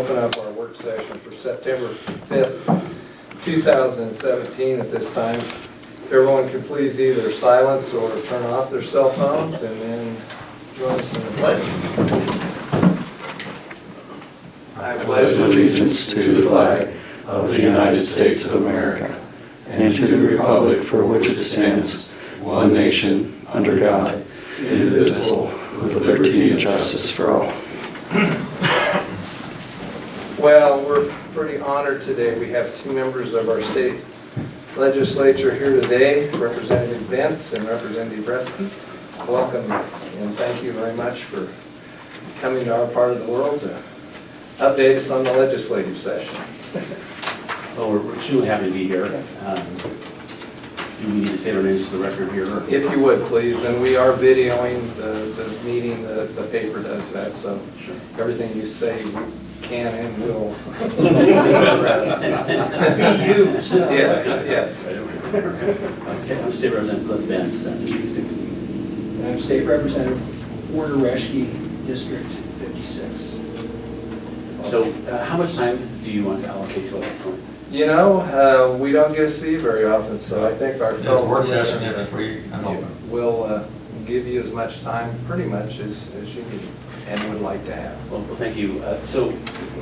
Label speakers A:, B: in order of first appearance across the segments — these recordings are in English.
A: open up our work session for September 5th, 2017 at this time. If everyone could please either silence or turn off their cell phones and then join us in the pledge. I
B: pledge allegiance to the flag of the United States of America and to the republic for which it stands, one nation, under God, indivisible, with liberty and justice for all.
A: Well, we're pretty honored today. We have two members of our state legislature here today, Representative Bentz and Representative Bresky. Welcome and thank you very much for coming to our part of the world to update us on the legislative session.
C: Well, we're extremely happy to be here. Do we need to say our names to the record here? Or?
A: If you would, please. And we are videoing the meeting. The paper does that, so
C: Sure.
A: everything you say we can and will be
D: used.
A: Yes, yes.
C: Okay, I'm State Representative Cliff Bentz, District 16.
D: And I'm State Representative Warner Reschke, District 56.
C: So how much time do you want to allocate to us this morning?
A: You know, we don't get to see you very often, so I think our fellow
E: work session
A: commissioners
E: is free and open.
A: will give you as much time, pretty much, as you need and would like to have.
C: Well, thank you. So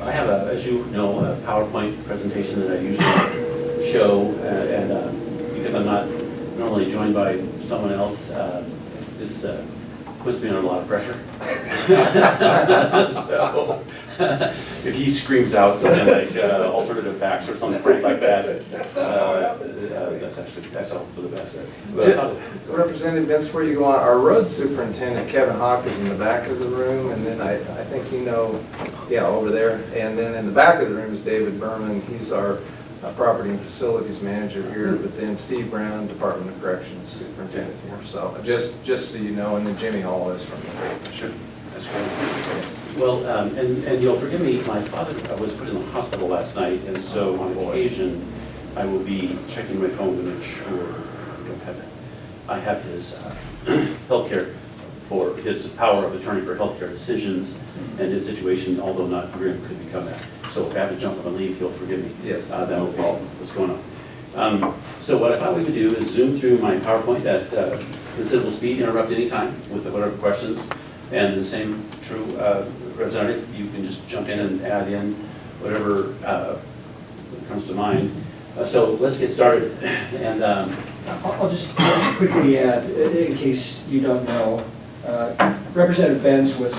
C: I have, as you know, a PowerPoint presentation that I usually show, and because I'm not normally joined by someone else, this puts me under a lot of pressure. So if he screams out something like alternative facts or something like that, that's all for the best.
A: Representative Bentz, before you go on, our road superintendent, Kevin Hawk, is in the back of the room, and then I think you know, yeah, over there. And then in the back of the room is David Berman. He's our property and facilities manager here, but then Steve Brown, Department of Corrections superintendent here. So just so you know, and then Jimmy Hall is from the paper.
C: Sure. That's great.
A: Yes.
C: Well, and you'll forgive me, my father was put in the hospital last night, and so on occasion, I will be checking my phone to make sure I have his healthcare for his power of attorney for healthcare decisions, and his situation, although not grim, could become that. So if I have to jump on leave, you'll forgive me.
A: Yes.
C: That will be what's going on. So what I thought we could do is zoom through my PowerPoint at considerable speed, interrupt any time with whatever questions. And the same true, Representative, you can just jump in and add in whatever comes to mind. So let's get started. And
D: I'll just quickly add, in case you don't know, Representative Bentz was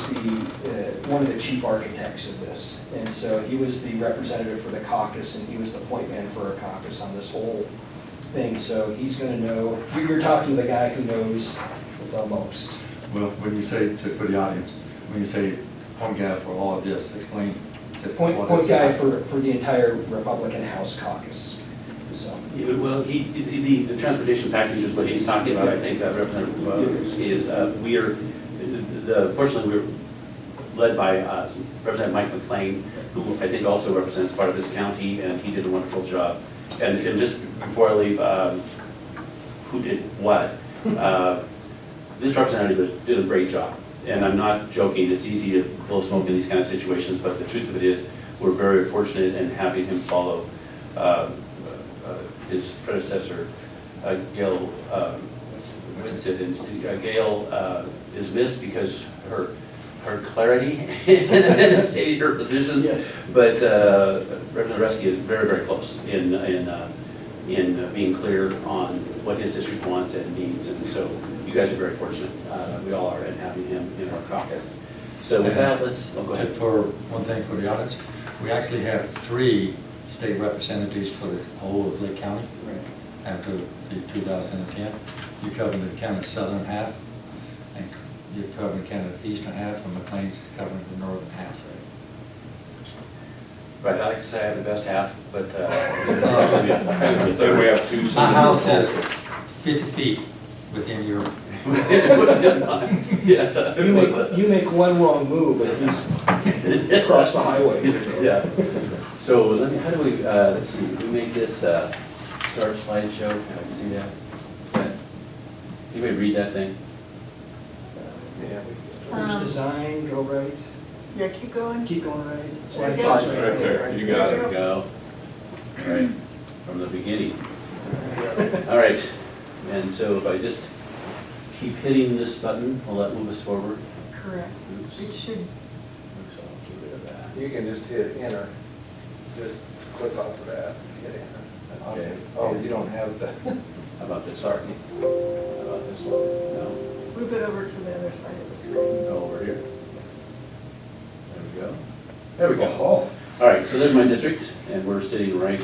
D: one of the chief architects of this. And so he was the representative for the caucus, and he was the point man for a caucus on this whole thing. So he's going to know, you're talking to the guy who knows the most.
E: Well, when you say, for the audience, when you say point guy for all of this, explain.
D: Point guy for the entire Republican House caucus. So.
C: well, the transportation package is what he's talking about. I think Representative is we are fortunately we're led by Representative Mike McLean, who I think also represents part of this county, and he did a wonderful job. And just before I leave, who did what? This representative did a great job, and I'm not joking. It's easy to blow smoke in these kind of situations, but the truth of it is we're very fortunate in having him follow his predecessor, Gail. Gail is missed because her clarity in stating her positions, yes. But Representative Reschke is very, very close in being clear on what his district wants and needs, and so you guys are very fortunate. We all are in having him in our caucus. So with that, let's go ahead.
E: For one thing for the audience, we actually have 3 state representatives for the whole of Lake County.
D: Right.
E: After the 2010. You cover the kind of southern half, and you're covering kind of the eastern half, and McLean's covering the northern half.
C: Right, I like to say I have the best half, but
E: we have 2. My house has 50 feet within your.
C: Yes.
D: You make one wrong move, and he's across the highway.
C: Yeah. So how do we? Let's see. We make this start slideshow. Can I see that? Is that? Anybody read that thing?
A: Yeah.
D: First design, go right.
F: Yeah, keep going.
D: Keep going right.
F: There you
D: Slide
F: go.
D: right there.
C: You got it, go. Right, from the beginning. All right, and so if I just keep hitting this button, will that move us forward?
F: Correct.
C: Oops.
F: It should,
C: So I'll get rid of that.
A: You can just hit enter, just click off of that, hit enter.
C: Okay.
A: Oh, you don't have the,
C: How about this?
A: sorry.
C: How about this one? No,
F: move it over to the other side of the screen.
C: go over here. There we go. There we go. All right, so there's my district, and we're sitting right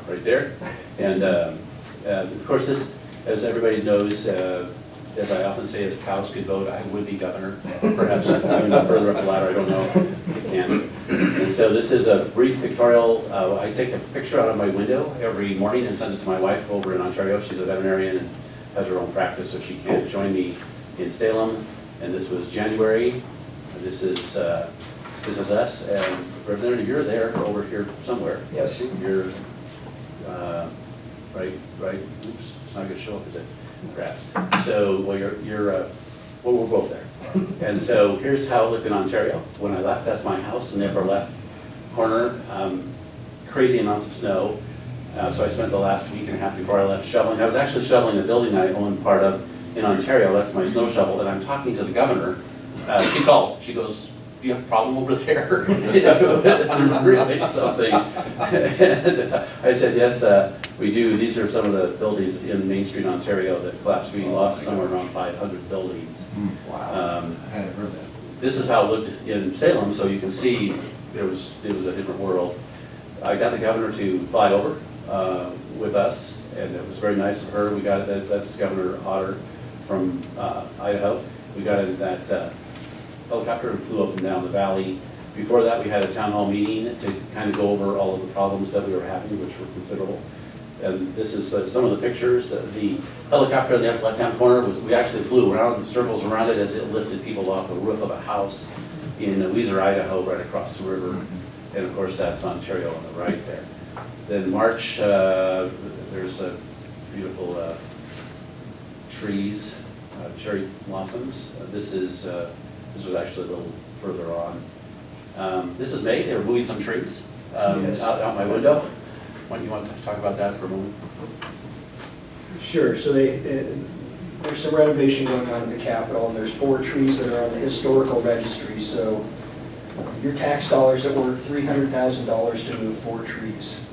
C: there. And of course, this, as everybody knows, as I often say, if cows could vote, I would be governor. Perhaps even further up the ladder, I don't know. I can. And so this is a brief pictorial. I take a picture out of my window every morning and send it to my wife over in Ontario. She's a veterinarian and has her own practice, so she can't join me in Salem. And this was January. And this is us. And Representative, you're there, over here somewhere.
D: Yes.
C: You're right. Oops, it's not going to show up, is it? Grass. So, well, well, we're both there. And so here's how it looked in Ontario. When I left, that's my house in the upper left corner. Crazy amounts of snow. So I spent the last week and a half before I left shoveling. I was actually shoveling a building I own part of in Ontario. That's my snow shovel. And I'm talking to the governor. She called. She goes, "Do you have a problem over there?" You know, it's really something. And I said, "Yes, we do. These are some of the buildings in Main Street, Ontario that collapsed. We lost somewhere around 500 buildings."
E: Wow. I hadn't heard that.
C: This is how it looked in Salem, so you can see it was a different world. I got the governor to fly over with us, and it was very nice of her. We got it. That's Governor Otter from Idaho. We got in that helicopter and flew up and down the valley. Before that, we had a town hall meeting to kind of go over all of the problems that we were having, which were considerable. And this is some of the pictures. The helicopter in the upper left-hand corner we actually flew around, circles around it as it lifted people off the roof of a house in Weiser, Idaho, right across the river. And of course, that's Ontario on the right there. Then March, there's beautiful trees, cherry blossoms. This was actually a little further on. This is May. They were moving some trees
D: Yes.
C: out my window. What, you want to talk about that for a moment?
D: Sure, so there's some renovation going on in the Capitol, and there's 4 trees that are on the historical registry, so your tax dollars that were $300,000 to move 4 trees.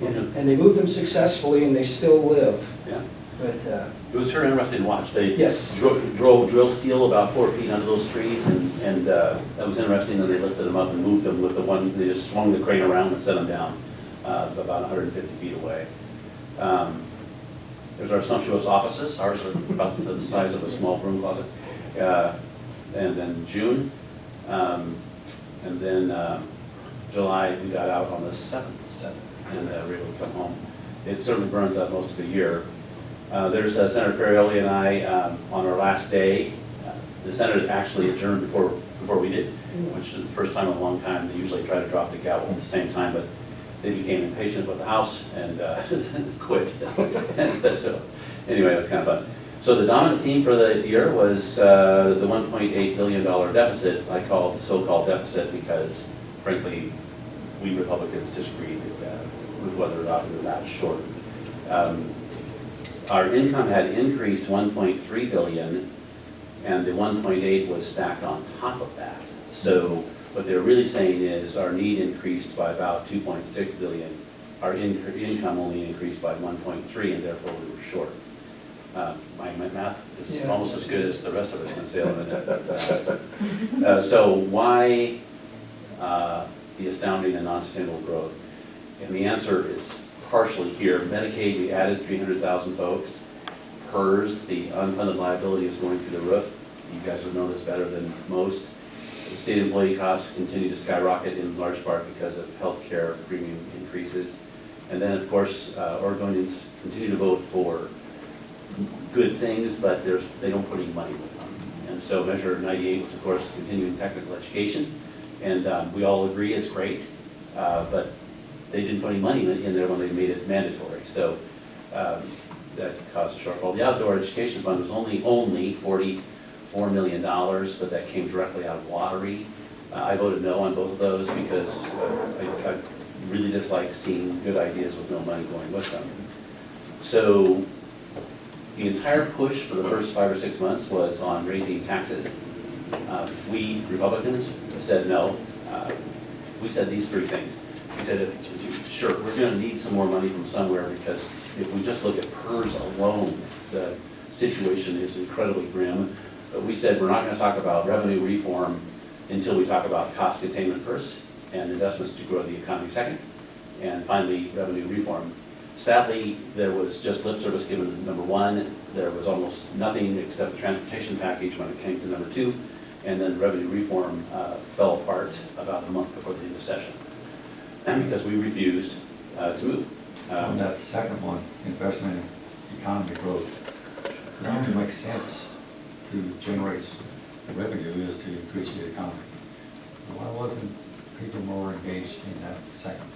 D: And they moved them successfully, and they still live,
C: Yeah.
D: but,
C: It was very interesting to watch. They
D: yes.
C: drove drill steel about 4 feet under those trees, and that was interesting. And they lifted them up and moved them with the one. They just swung the crane around and set them down about 150 feet away. There's our sumptuous offices. Ours are about the size of a small broom closet. And then June, and then July we got out on the 7th, and were able to come home. It certainly burns out most of the year. There's Senator Ferrioli and I on our last day. The Senate actually adjourned before we did, which is the first time in a long time. They usually try to drop the gavel at the same time, but they became impatient with the House and quit. So anyway, it was kind of fun. So the dominant theme for the year was the $1.8 billion deficit. I call it the so-called deficit because, frankly, we Republicans disagreed with whether or not we were that short. Our income had increased $1.3 billion, and the 1.8 was stacked on top of that. So what they're really saying is our need increased by about 2.6 billion. Our income only increased by 1.3, and therefore we were short. My math is almost as good as the rest of us in Salem. So why the astounding and non-sustainable growth? And the answer is partially here. Medicaid, we added 300,000 folks. PERS, the unfunded liability is going through the roof. You guys would know this better than most. The state employee costs continue to skyrocket in large part because of healthcare premium increases. And then, of course, Oregonians continue to vote for good things, but they don't put any money with them. And so Measure 98 was, of course, continuing technical education. And we all agree it's great, but they didn't put any money in there when they made it mandatory. So that caused a shortfall. The Outdoor Education Fund was only $44 million, but that came directly out of lottery. I voted no on both of those because I really dislike seeing good ideas with no money going with them. So the entire push for the first 5 or 6 months was on raising taxes. We Republicans said no. We said these 3 things. We said, sure, we're going to need some more money from somewhere because if we just look at PERS alone, the situation is incredibly grim. But we said we're not going to talk about revenue reform until we talk about cost containment first and investments to grow the economy second, and finally revenue reform. Sadly, there was just lip service given to number 1. There was almost nothing except the transportation package when it came to number 2, and then revenue reform fell apart about a month before the end of session because we refused to move.
E: On that second one, investment in economy growth, it only makes sense to generate revenue is to increase the economy. Why wasn't people more engaged in that second?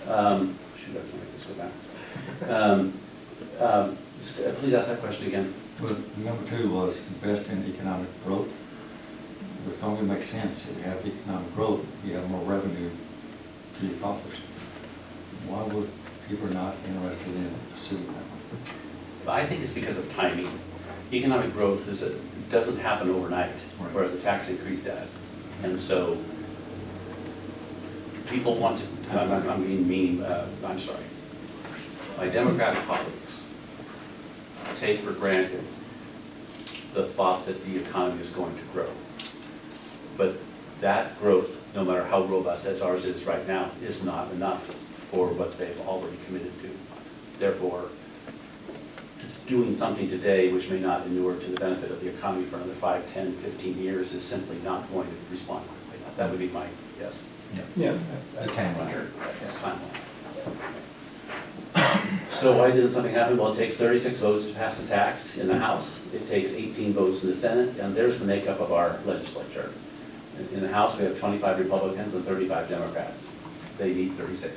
C: Shoot, I can't make this go back. Please ask that question again.
E: Well, number 2 was invest in economic growth. It only makes sense if you have economic growth, you have more revenue to your coffers. Why would people not interested in pursuing that one?
C: I think it's because of timing. Economic growth doesn't happen overnight,
E: Right.
C: whereas a tax increase does. And so people want to, I'm being mean, I'm sorry. My Democratic colleagues take for granted the thought that the economy is going to grow. But that growth, no matter how robust as ours is right now, is not enough for what they've already committed to. Therefore, doing something today which may not inure to the benefit of the economy for another 5, 10, 15 years is simply not going to respond quickly. That would be my guess.
D: Yeah.
E: The timeline.
C: Timeline. So why didn't something happen? Well, it takes 36 votes to pass the tax in the House. It takes 18 votes in the Senate, and there's the makeup of our legislature. In the House, we have 25 Republicans and 35 Democrats. They need 36.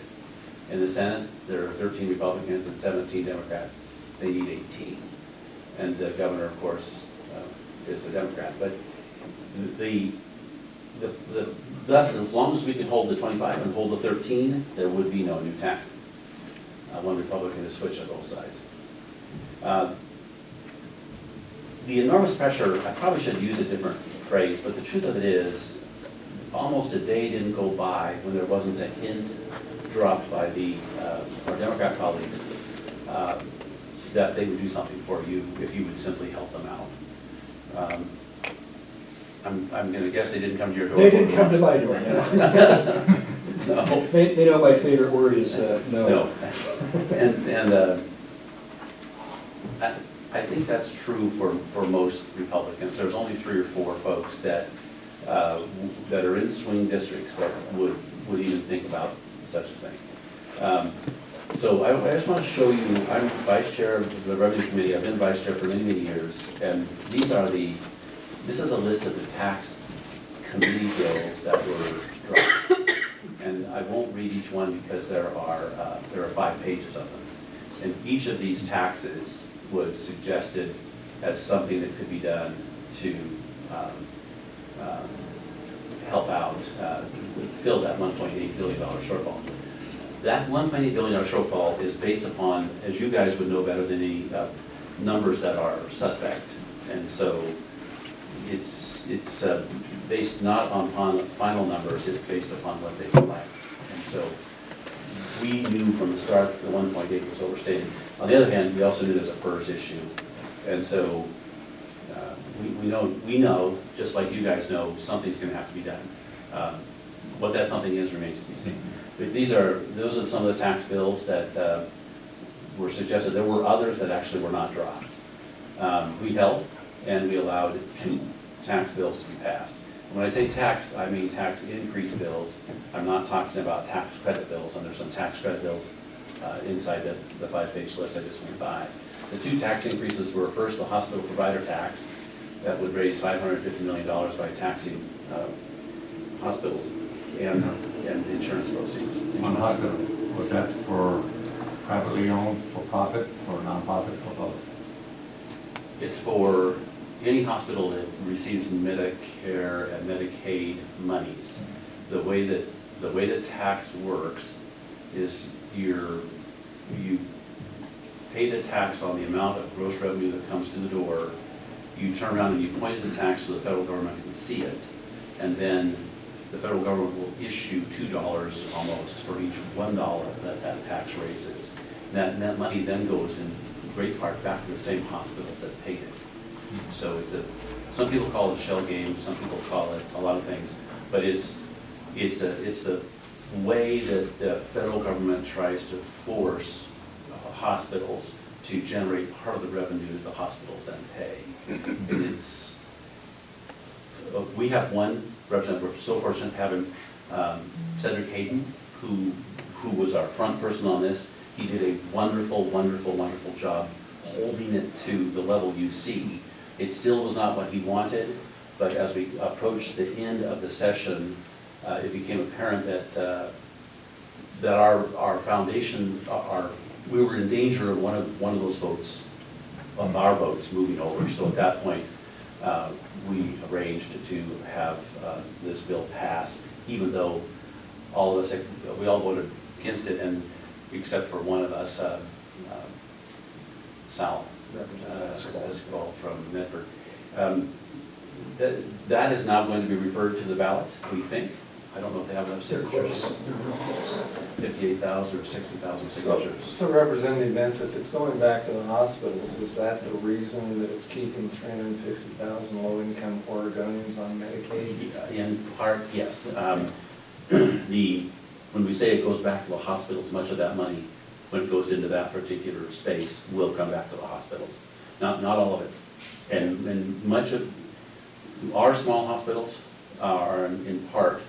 C: In the Senate, there are 13 Republicans and 17 Democrats. They need 18. And the governor, of course, is the Democrat. But thus, as long as we can hold the 25 and hold the 13, there would be no new taxes. One Republican to switch on both sides. The enormous pressure, I probably should use a different phrase, but the truth of it is, almost a day didn't go by when there wasn't a hint dropped by our Democrat colleagues that they would do something for you if you would simply help them out. I'm going to guess they didn't come to your door.
D: They didn't come to my door, no.
C: No.
D: They know my favorite word is no.
C: No. And I think that's true for most Republicans. There's only 3 or 4 folks that are in swing districts that would even think about such a thing. So I just want to show you, I'm vice chair of the Revenue Committee. I've been vice chair for many, many years. And this is a list of the tax committee bills that were dropped. And I won't read each one because there are 5 pages of them. And each of these taxes was suggested as something that could be done to help out, fill that $1.8 billion shortfall. That $1.8 billion shortfall is based upon, as you guys would know better than any, numbers that are suspect. And so it's based not upon final numbers, it's based upon what they collect. And so we knew from the start that the 1.8 was overstated. On the other hand, we also knew there's a PERS issue. And so we know, just like you guys know, something's going to have to be done. What that something is remains to be seen. But those are some of the tax bills that were suggested. There were others that actually were not dropped. We helped, and we allowed 2 tax bills to be passed. And when I say tax, I mean tax increase bills. I'm not talking about tax credit bills, and there's some tax credit bills inside the 5-page list I just went by. The 2 tax increases were first the hospital provider tax that would raise $550 million by taxing hospitals and insurance proceeds.
E: On hospital, was that for privately owned, for profit, or nonprofit, or both?
C: It's for any hospital that receives Medicare and Medicaid monies, the way that tax works is you pay the tax on the amount of gross revenue that comes through the door. You turn around and you point the tax so the federal government can see it, and then the federal government will issue $2 almost for each $1 that tax raises. And that money then goes in great part back to the same hospitals that paid it. So some people call it a shell game, some people call it a lot of things, but it's the way that the federal government tries to force hospitals to generate part of the revenue that the hospitals then pay. And we have one representative, we're so fortunate having Cedric Hayden, who was our front person on this. He did a wonderful, wonderful, wonderful job holding it to the level you see. It still was not what he wanted, but as we approached the end of the session, it became apparent that our foundation, we were in danger of one of those votes, of our votes moving over. So at that point, we arranged to have this bill pass, even though all of us, we all voted against it, and except for one of us, Sal Esquivel from Medford. That is now going to be referred to the ballot, we think. I don't know if they have enough signatures. 58,000 or 60,000 signatures.
A: So Representative Benz, if it's going back to the hospitals, is that the reason that it's keeping 350,000 low-income Oregonians on Medicaid?
C: In part, yes. When we say it goes back to the hospitals, much of that money, when it goes into that particular space, will come back to the hospitals. Not all of it. And much of our small hospitals are in part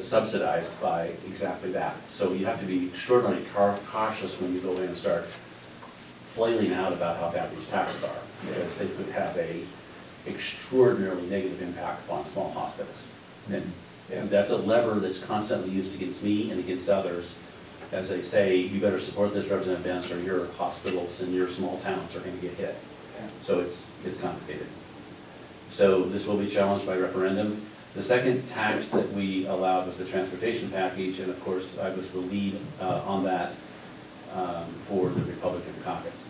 C: subsidized by exactly that. So you have to be extraordinarily cautious when you go in and start flailing out about how bad these taxes are, because they could have a extraordinarily negative impact upon small hospitals. And that's a lever that's constantly used against me and against others, as they say, you better support this, Representative Benz, or your hospitals and your small towns are going to get hit. So it's complicated. So this will be challenged by referendum. The second tax that we allowed was the transportation package, and of course, I was the lead on that for the Republican caucus.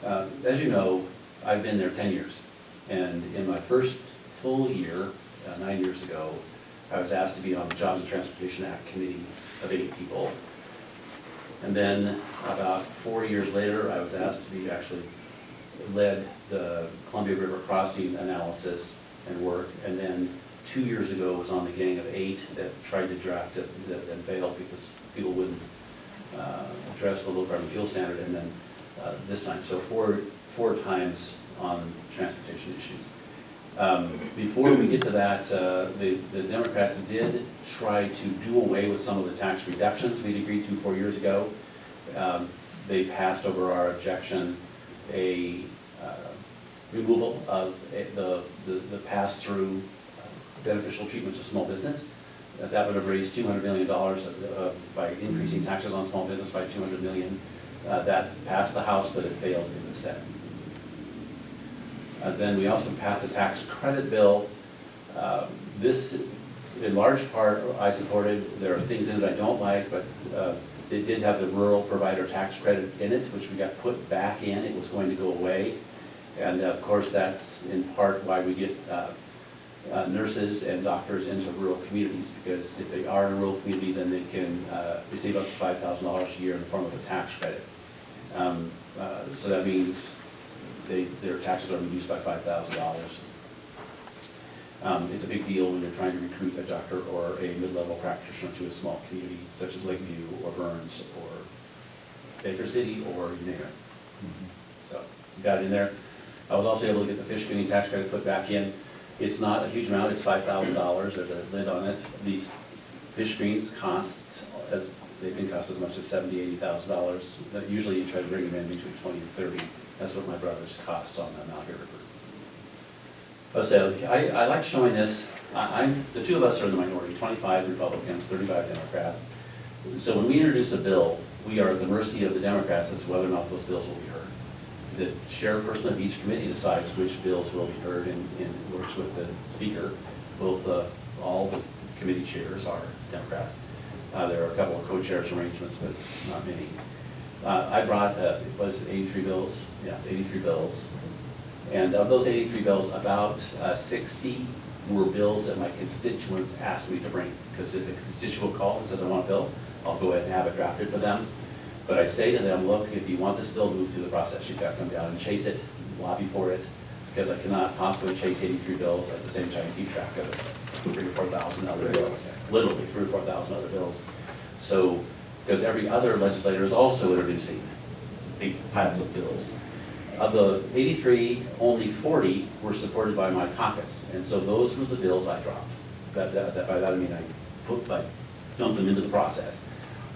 C: As you know, I've been there 10 years, and in my first full year, 9 years ago, I was asked to be on the Jobs and Transportation Act Committee of 8 people. And then about 4 years later, I was asked to be actually led the Columbia River crossing analysis and work. And then 2 years ago was on the gang of 8 that tried to draft it and failed because people wouldn't address the low carbon fuel standard. And then this time, so four times on transportation issues. Before we get to that, the Democrats did try to do away with some of the tax reductions we'd agreed to 4 years ago. They passed over our objection a removal of the pass-through beneficial treatment to small business. That would have raised $200 million by increasing taxes on small business by $200 million. That passed the House, but it failed in the Senate. Then we also passed a tax credit bill. This, in large part, I supported. There are things in it I don't like, but it did have the rural provider tax credit in it, which we got put back in. It was going to go away. And of course, that's in part why we get nurses and doctors into rural communities, because if they are in a rural community, then they can receive up to $5,000 a year in the form of a tax credit. So that means their taxes are reduced by $5,000. It's a big deal when you're trying to recruit a doctor or a mid-level practitioner to a small community, such as Lakeview or Burns or Baker City or you name it. So we got it in there. I was also able to get the fish screening tax credit put back in. It's not a huge amount, it's $5,000, there's a lid on it. These fish screens they can cost as much as $70,000, $80,000. Usually you try to bring them in between 20 and 30. That's what my brothers cost on the Mount River. So I like showing this. The two of us are in the minority, 25 Republicans, 35 Democrats. So when we introduce a bill, we are at the mercy of the Democrats as to whether or not those bills will be heard. the chairperson of each committee decides which bills will be heard and works with the speaker. Both, all the committee chairs are Democrats. There are a couple of co-chairs arrangements, but not many. I brought, what is it, 83 bills? Yeah, 83 bills. And of those 83 bills, about 60 were bills that my constituents asked me to bring. Because if a constituent calls and says, I want a bill, I'll go ahead and have it drafted for them. But I say to them, look, if you want this bill to move through the process, you've got to come down and chase it, lobby for it, because I cannot possibly chase 83 bills at the same time keep track of 3,000 or 4,000 other bills, literally 3,000 or 4,000 other bills. So, because every other legislator is also introducing big piles of bills. Of the 83, only 40 were supported by my caucus, and so those were the bills I dropped. By that I mean I dumped them into the process.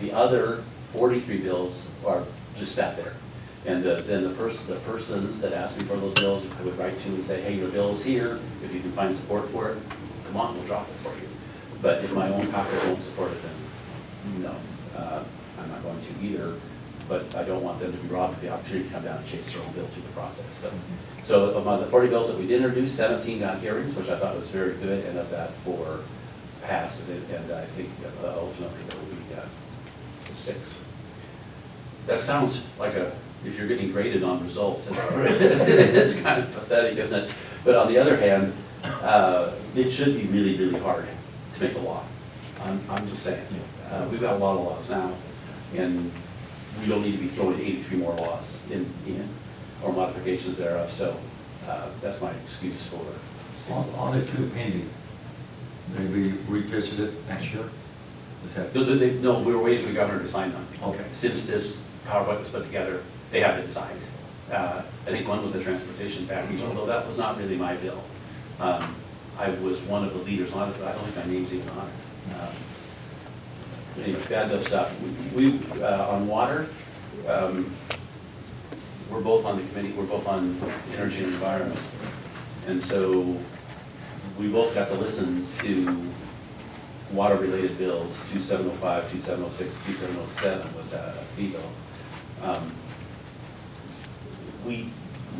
C: The other 43 bills are just sat there. And then the persons that asked me for those bills, I would write to and say, hey, your bill is here. If you can find support for it, come on, we'll drop it for you. But if my own caucus won't support it, then no, I'm not going to either. But I don't want them to be robbed of the opportunity to come down and chase their own bills through the process. So among the 40 bills that we did introduce, 17 got hearings, which I thought was very good, and of that 4 passed, and I think ultimately there will be 6. That sounds like if you're getting graded on results, it's kind of pathetic, isn't it? But on the other hand, it should be really, really hard to make a law. I'm just saying, we've got a lot of laws now, and we don't need to be throwing 83 more laws in or modifications thereof, so that's my excuse for.
E: On the 2 pending, maybe revisit it next year? Is that?
C: No, we were waiting for the governor to sign them.
E: Okay.
C: Since this PowerPoint was put together, they have been signed. I think one was the transportation package, although that was not really my bill. I was one of the leaders on it, but I don't think my name's even on it. Anyway, bad stuff. We on water, we're both on the committee, we're both on energy and environment. And so we both got to listen to water-related bills. 2705, 2706, 2707 was a fee bill. We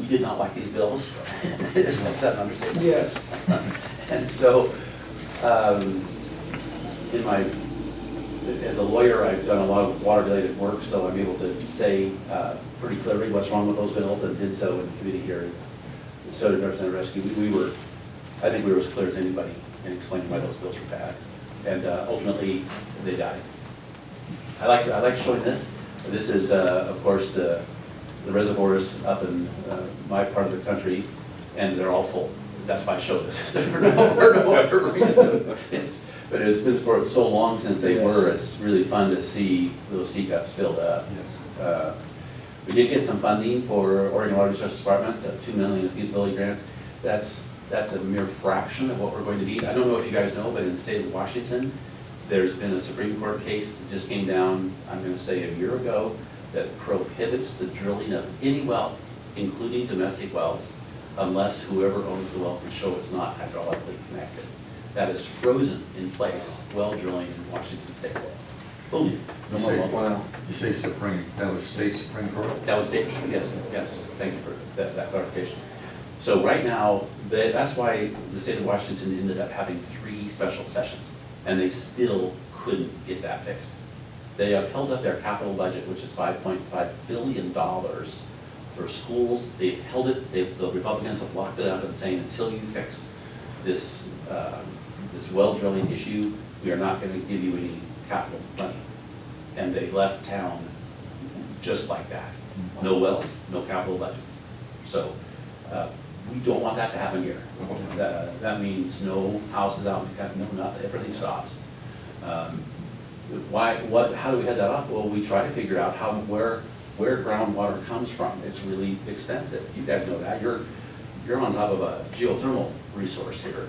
C: did not like these bills. Is that an understatement?
D: Yes.
C: And so, as a lawyer, I've done a lot of water-related work, so I'm able to say pretty clearly what's wrong with those bills, and did so in the committee hearings. So did Representative Rescue. I think we were as clear as anybody in explaining why those bills were bad, and ultimately they died. I like showing this. This is, of course, the reservoirs up in my part of the country, and they're all full. That's why I show this. for no other reason. But it's been for so long since they were. It's really fun to see those teacups filled up. Yes. We did get some funding for Oregon Water Resources Department, $2 million in feasibility grants. That's a mere fraction of what we're going to need. I don't know if you guys know, but in the state of Washington, there's been a Supreme Court case that just came down, I'm going to say a year ago, that prohibits the drilling of any well, including domestic wells, unless whoever owns the well can show it's not hydraulically connected. That is frozen in place, well drilling in Washington State. Boom. No more well.
A: Wow.
E: You say Supreme, that was state Supreme Court?
C: That was state, yes. Thank you for that clarification. So right now, that's why the state of Washington ended up having 3 special sessions, and they still couldn't get that fixed. They have held up their capital budget, which is $5.5 billion for schools. They've held it, the Republicans have locked it up and saying, until you fix this well drilling issue, we are not going to give you any capital money. And they left town just like that. No wells, no capital budget. So we don't want that to happen here. That means no houses out in the country, no nothing, everything stops. How do we head that off? Well, we try to figure out where groundwater comes from. It's really expensive. You guys know that. You're on top of a geothermal resource here.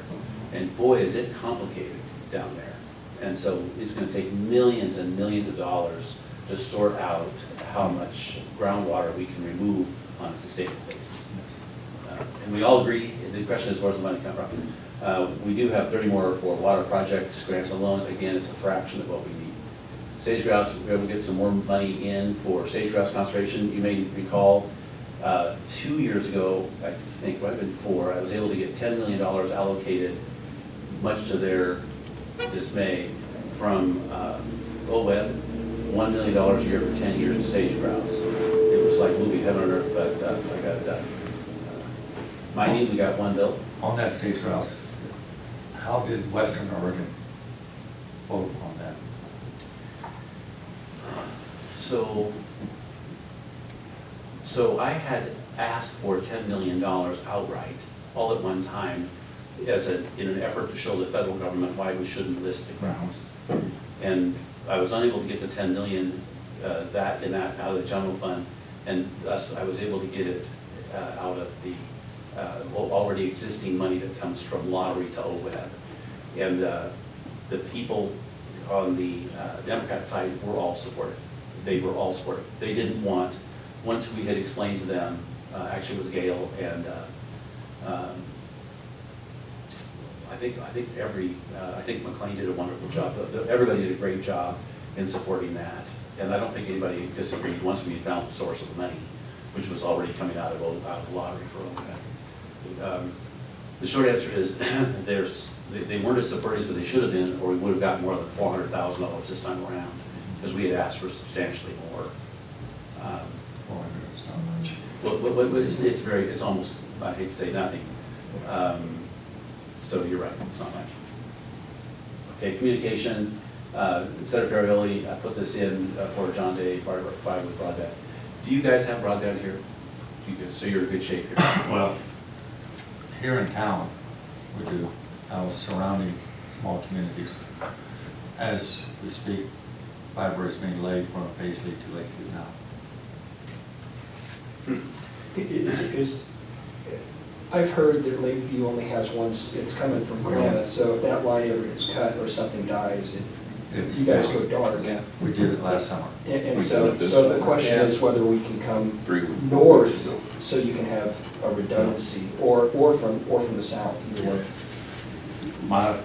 C: And boy, is it complicated down there. And so it's going to take millions and millions of dollars to sort out how much groundwater we can remove on a sustainable basis. And we all agree, the question is, where's the money come from? We do have 30 more for water projects, grants and loans. Again, it's a fraction of what we need. Sage grouse, we're able to get some more money in for sage grouse conservation. You may recall 2 years ago, I think, might have been 4, I was able to get $10 million allocated, much to their dismay, from OWEB, $1 million a year for 10 years to Sage Grouse. It was like moving heaven and earth, but I got it done. Mining, we got 1 bill.
E: On that sage grouse, how did Western Oregon vote on that?
C: So I had asked for $10 million outright, all at one time, in an effort to show the federal government why we shouldn't list the grouse. And I was unable to get the 10 million, out of the general fund, and thus I was able to get it out of the already existing money that comes from lottery to OWEB. And the people on the Democrat side were all supportive. They were all supportive. They didn't want, once we had explained to them, actually it was Gail and I think McLean did a wonderful job. Everybody did a great job in supporting that. And I don't think anybody disagreed once we found the source of the money, which was already coming out of the lottery for OPEC. The short answer is they weren't as supportive as they should have been, or we would have gotten more than $400,000 this time around, because we had asked for substantially more.
E: 400 is not much.
C: Well, it's almost, I hate to say nothing. So you're right, it's not much. Okay, communication, Senator Ferrioli, I put this in for John Day, Fire with broadband. Do you guys have broadband here? So you're in good shape here?
E: Well, here in town, we do, our surrounding small communities. As we speak, fiber is being laid from Paisley to Lakeview now.
D: I've heard that Lakeview only has one, it's coming from Granite, so if that line ever gets cut or something dies, you guys go dark.
A: Yeah.
E: We did it last summer.
D: And so the question is whether we can come
B: 3 weeks.
D: north so you can have a redundancy, or from the south, either way.
E: My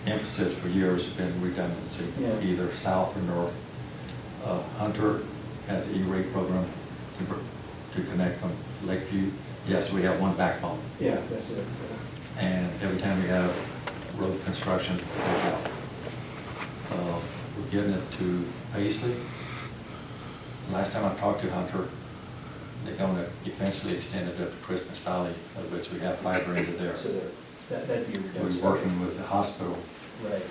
E: emphasis for years has been redundancy,
D: Yeah.
E: either south or north. Hunter has an E-rate program to connect from Lakeview. Yes, we have one backbone.
D: Yeah, that's it.
E: And every time we have road construction, we go out. We're getting it to Paisley. Last time I talked to Hunter, they're going to eventually extend it up to Christmas Valley, of which we have fiber into there.
D: So that'd be redundancy.
E: We're working with the hospital,
D: Right,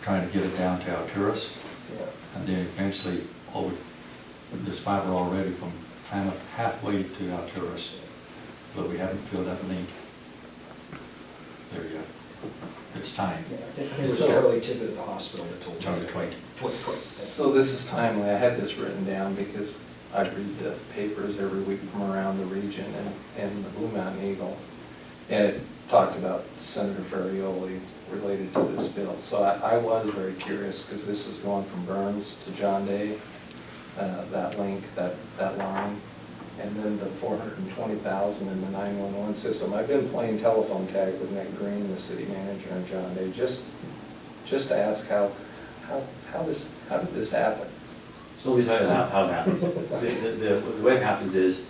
E: trying to get it down to Alturas,
D: yeah.
E: and then eventually over this fiber already from kind of halfway to Alturas, but we haven't filled that link there yet. It's time.
D: Yeah, I think it was Charlie Tippett at the hospital that told me.
E: Charlie Twait.
A: So this is timely. I had this written down because I read the papers every week from around the region and the Blue Mountain Eagle. And it talked about Senator Ferrioli related to this bill. So I was very curious because this is going from Burns to John Day, that link, that line. And then the 420,000 in the 911 system. I've been playing telephone tag with Nick Green, the city manager, and John Day, just to ask how did this happen?
C: So let me tell you how it happens. The way it happens is,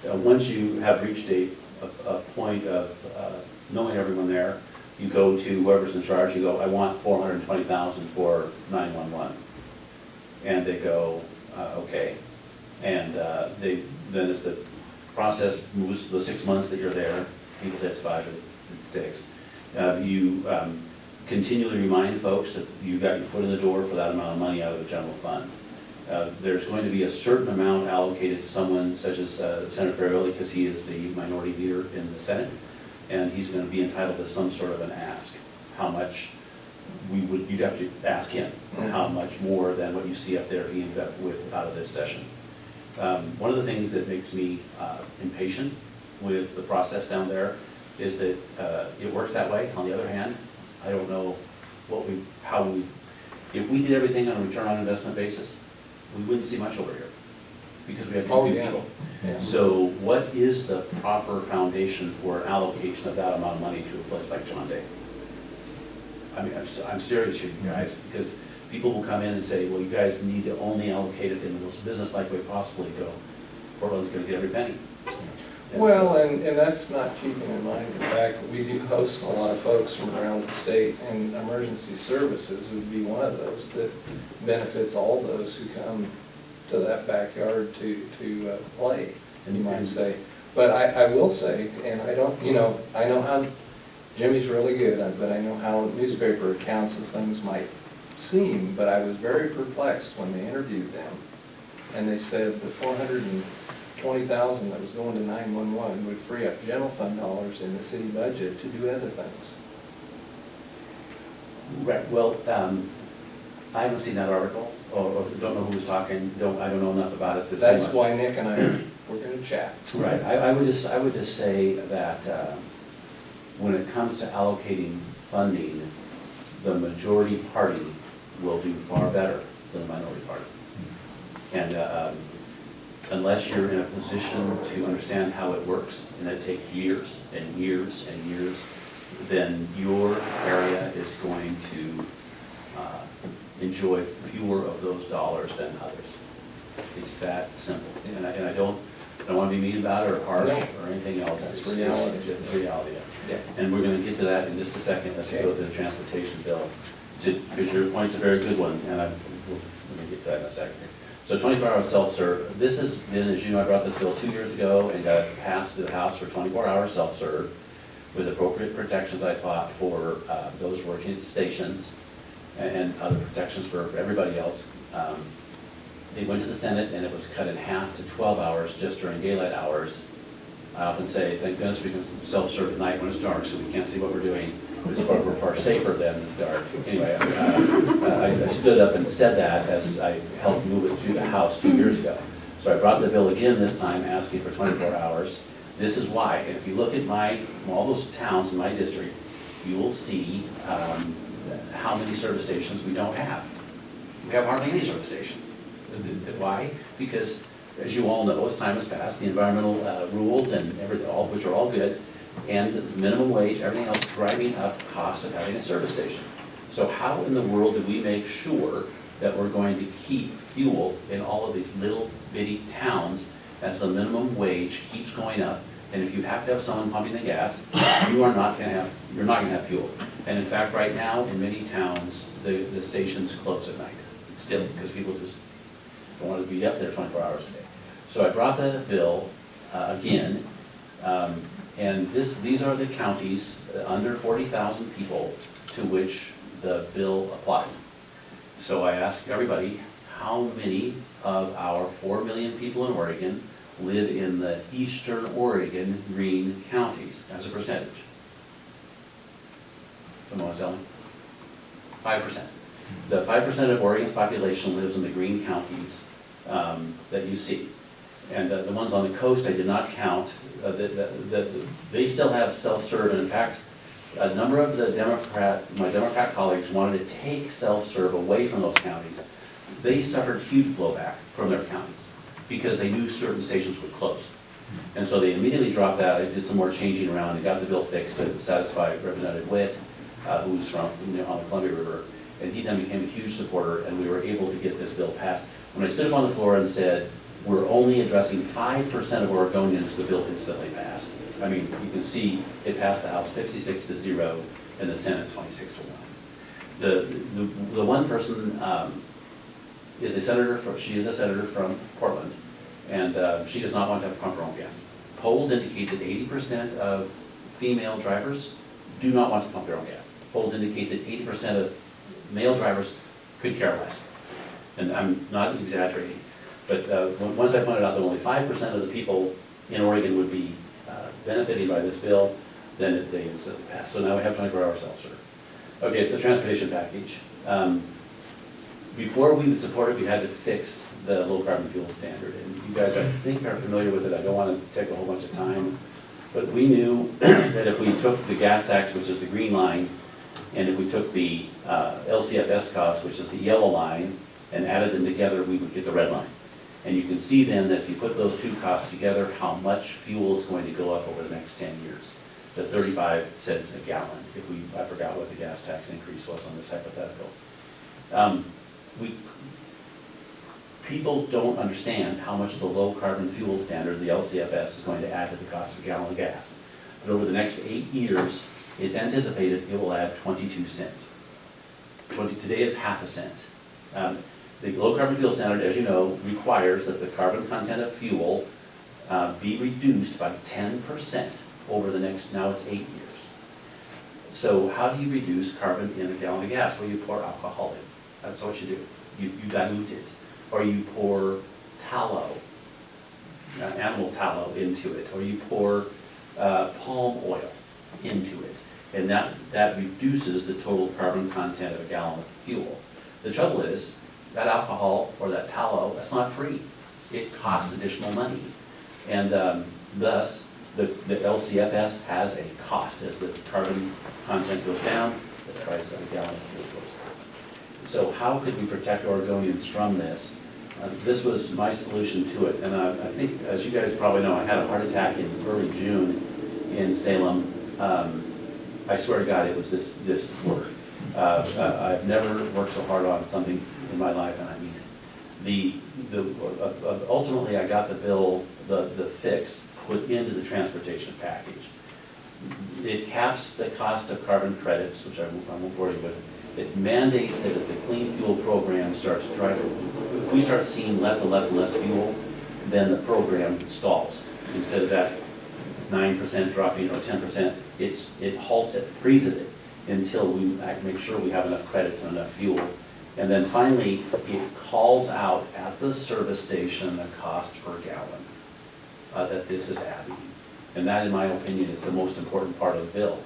C: once you have reached a point of knowing everyone there, you go to whoever's in charge, you go, I want 420,000 for 911. And they go, okay. And then as the process moves, the 6 months that you're there, people say it's 5 and 6, you continually remind folks that you got your foot in the door for that amount of money out of the general fund. There's going to be a certain amount allocated to someone such as Senator Ferrioli, because he is the minority leader in the Senate, and he's going to be entitled to some sort of an ask. How much you'd have to ask him, how much more than what you see up there he ended up with out of this session. One of the things that makes me impatient with the process down there is that it works that way. On the other hand, I don't know if we did everything on a return on investment basis, we wouldn't see much over here because we have too few people.
A: Yeah.
C: So what is the proper foundation for allocation of that amount of money to a place like John Day? I mean, I'm serious here, you guys, because people will come in and say, well, you guys need to only allocate it in the most business-like way possible. You go, Portland's going to get every penny.
A: Well, and that's not keeping in mind the fact that we do host a lot of folks from around the state, and emergency services would be one of those that benefits all those who come to that backyard to play, you might say. But I will say, and I don't, I know how, Jimmy's really good, but I know how newspaper accounts of things might seem, but I was very perplexed when they interviewed them. And they said the $420,000 that was going to 911 would free up general fund dollars in the city budget to do other things.
C: Right, well, I haven't seen that article, or don't know who was talking, I don't know enough about it to say
A: That's
C: much.
A: why Nick and I, we're gonna chat.
C: Right, I would just say that when it comes to allocating funding, the majority party will do far better than the minority party. And unless you're in a position to understand how it works, and it takes years and years and years, then your area is going to enjoy fewer of those dollars than others. It's that simple. And I don't want to be mean about it or harsh or anything else.
A: That's
C: It's
A: reality.
C: just the reality.
A: Yeah.
C: And we're going to get to that in just a second as we go through the transportation bill. Because your point's a very good one, and let me get to that in a second. So 24-hour self-serve, this has been, as you know, I brought this bill 2 years ago and got it passed through the House for 24-hour self-serve with appropriate protections, I thought, for those working at the stations and other protections for everybody else. They went to the Senate and it was cut in half to 12 hours just during daylight hours. I often say, thank goodness we can self-serve at night when it's dark so we can't see what we're doing. We're far safer than dark. Anyway, I stood up and said that as I helped move it through the House 2 years ago. So I brought the bill again this time, asking for 24 hours. This is why. And if you look at all those towns in my district, you will see how many service stations we don't have. We have hardly any service stations. Why? Because, as you all know, as time has passed, the environmental rules and everything, all which are all good, and the minimum wage, everything else driving up costs of having a service station. So how in the world do we make sure that we're going to keep fuel in all of these little bitty towns as the minimum wage keeps going up? And if you have to have someone pumping the gas, you're not going to have fuel. And in fact, right now, in many towns, the stations close at night, still, because people just don't want to be up there 24 hours a day. So I brought that bill again, and these are the counties under 40,000 people to which the bill applies. So I asked everybody, how many of our 4 million people in Oregon live in the eastern Oregon green counties as a percentage? Someone want to tell me? 5%. The 5% of Oregon's population lives in the green counties that you see. And the ones on the coast I did not count. They still have self-serve, and in fact, a number of my Democrat colleagues wanted to take self-serve away from those counties. They suffered huge blowback from their counties because they knew certain stations would close. And so they immediately dropped that. I did some more changing around and got the bill fixed to satisfy Representative Witt, who's from on the Columbia River. And he then became a huge supporter, and we were able to get this bill passed. When I stood up on the floor and said, we're only addressing 5% of Oregonians, the bill instantly passed. I mean, you can see it passed the House 56-0 and the Senate 26-1. The one person is a senator. She is a senator from Portland, and she does not want to have to pump her own gas. Polls indicate that 80% of female drivers do not want to pump their own gas. Polls indicate that 80% of male drivers could care less. And I'm not exaggerating. But once I pointed out that only 5% of the people in Oregon would be benefiting by this bill, then they instantly passed. So now we have 24-hour self-serve. Okay, it's the transportation package. Before we would support it, we had to fix the low carbon fuel standard. And you guys, I think, are familiar with it. I don't want to take a whole bunch of time. But we knew that if we took the gas tax, which is the green line, and if we took the LCFS cost, which is the yellow line, and added them together, we would get the red line. And you can see then that if you put those two costs together, how much fuel is going to go up over the next 10 years. To 35 cents a gallon, I forgot what the gas tax increase was on this hypothetical. people don't understand how much the low carbon fuel standard, the LCFS, is going to add to the cost of a gallon of gas. But over the next 8 years, it's anticipated it will add 22 cents. Today is half a cent. The low carbon fuel standard, as you know, requires that the carbon content of fuel be reduced by 10% over the next, now it's 8 years. So how do you reduce carbon in a gallon of gas? Well, you pour alcohol in. That's what you do. You dilute it. Or you pour tallow, animal tallow into it. Or you pour palm oil into it. And that reduces the total carbon content of a gallon of fuel. The trouble is, that alcohol or that tallow, that's not free. It costs additional money. And thus, the LCFS has a cost. As the carbon content goes down, the price of a gallon of fuel goes up. So how could we protect Oregonians from this? This was my solution to it. And I think, as you guys probably know, I had a heart attack in early June in Salem. I swear to God, it was this work. I've never worked so hard on something in my life, and I mean it. Ultimately, I got the bill, the fix, put into the transportation package. It caps the cost of carbon credits, which I won't bore you with. It mandates that if the clean fuel program starts if we start seeing less and less and less fuel, then the program stalls. Instead of that 9% dropping or 10%, it halts it, freezes it, until we make sure we have enough credits and enough fuel. And then finally, it calls out at the service station the cost per gallon that this is adding. And that, in my opinion, is the most important part of the bill.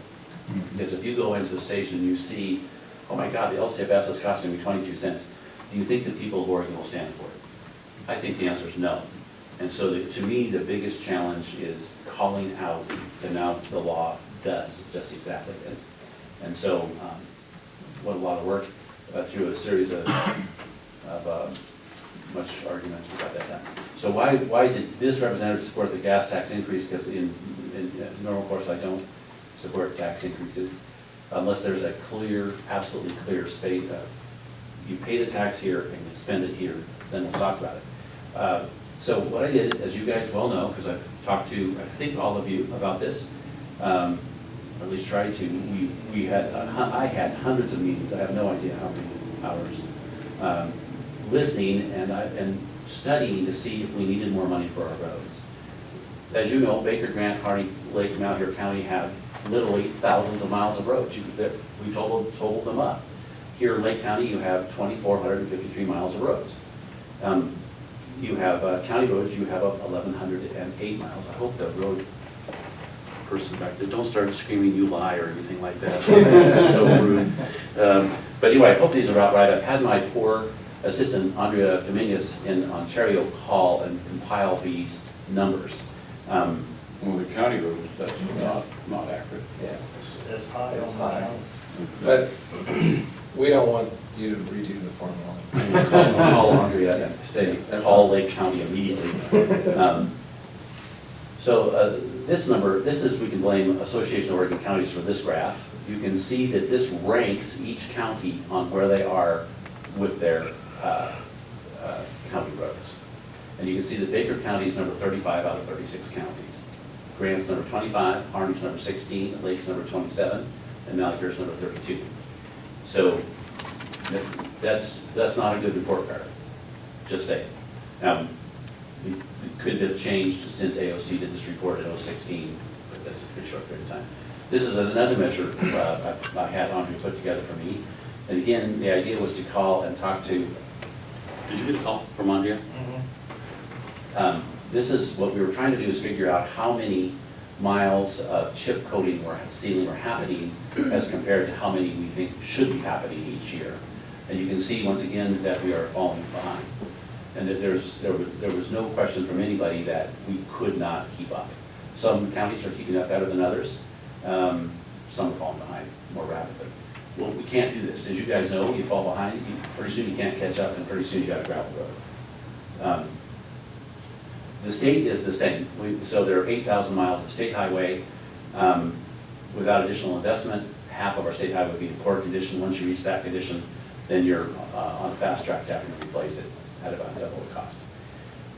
C: Because if you go into the station and you see, oh my God, the LCFS is costing me 22 cents, do you think that people of Oregon will stand for it? I think the answer is no. And so to me, the biggest challenge is calling out, and now the law does just exactly this. And so, what a lot of work through a series of much arguments, we got that done. So why did this representative support the gas tax increase? Because in normal course, I don't support tax increases unless there's a clear, absolutely clear state of, you pay the tax here and you spend it here, then we'll talk about it. So what I did, as you guys well know, because I've talked to, I think, all of you about this, or at least tried to, I had hundreds of meetings, I have no idea how many hours, listening and studying to see if we needed more money for our roads. As you know, Baker, Grant, Hardy, Lake, Mount Airy County have literally thousands of miles of roads. We totaled them up. Here in Lake County, you have 2,453 miles of roads. You have county roads, you have 1,108 miles. I hope the road person back there, don't start screaming you lie or anything like that. It's so rude. But anyway, I hope these are out right. I've had my poor assistant, Andrea Dominguez in Ontario, call and compile these numbers.
B: Well, the county roads, that's not accurate.
A: Yeah,
G: It's high.
A: it's
G: on the
A: high.
G: count.
A: But we don't want you to redo the formula.
C: I'll call Andrea and say,
A: That's
C: call
A: all.
C: Lake County immediately. This number, we can blame Association of Oregon Counties for this graph. You can see that this ranks each county on where they are with their county roads. And you can see that Baker County is number 35 out of 36 counties. Grant's number 25, Harney's number 16, Lake's number 27, and Malheur number 32. So that's not a good report card, just saying. Now, it could have changed since AOC did this report in 2016, but that's a pretty short period of time. This is another measure I had Andre put together for me. And again, the idea was to call and talk to, did you get a call from Andrea? This is what we were trying to do, is figure out how many miles of chip coating or sealing are happening as compared to how many we think should be happening each year. And you can see once again that we are falling behind. And that there was no question from anybody that we could not keep up. Some counties are keeping up better than others. Some are falling behind more rapidly. Well, we can't do this. As you guys know, you fall behind, pretty soon you can't catch up, and pretty soon you got a gravel road. The state is the same. So there are 8,000 miles of state highway. Without additional investment, half of our state highway would be in poor condition. Once you reach that condition, then you're on a fast track to having to replace it. at about double the cost.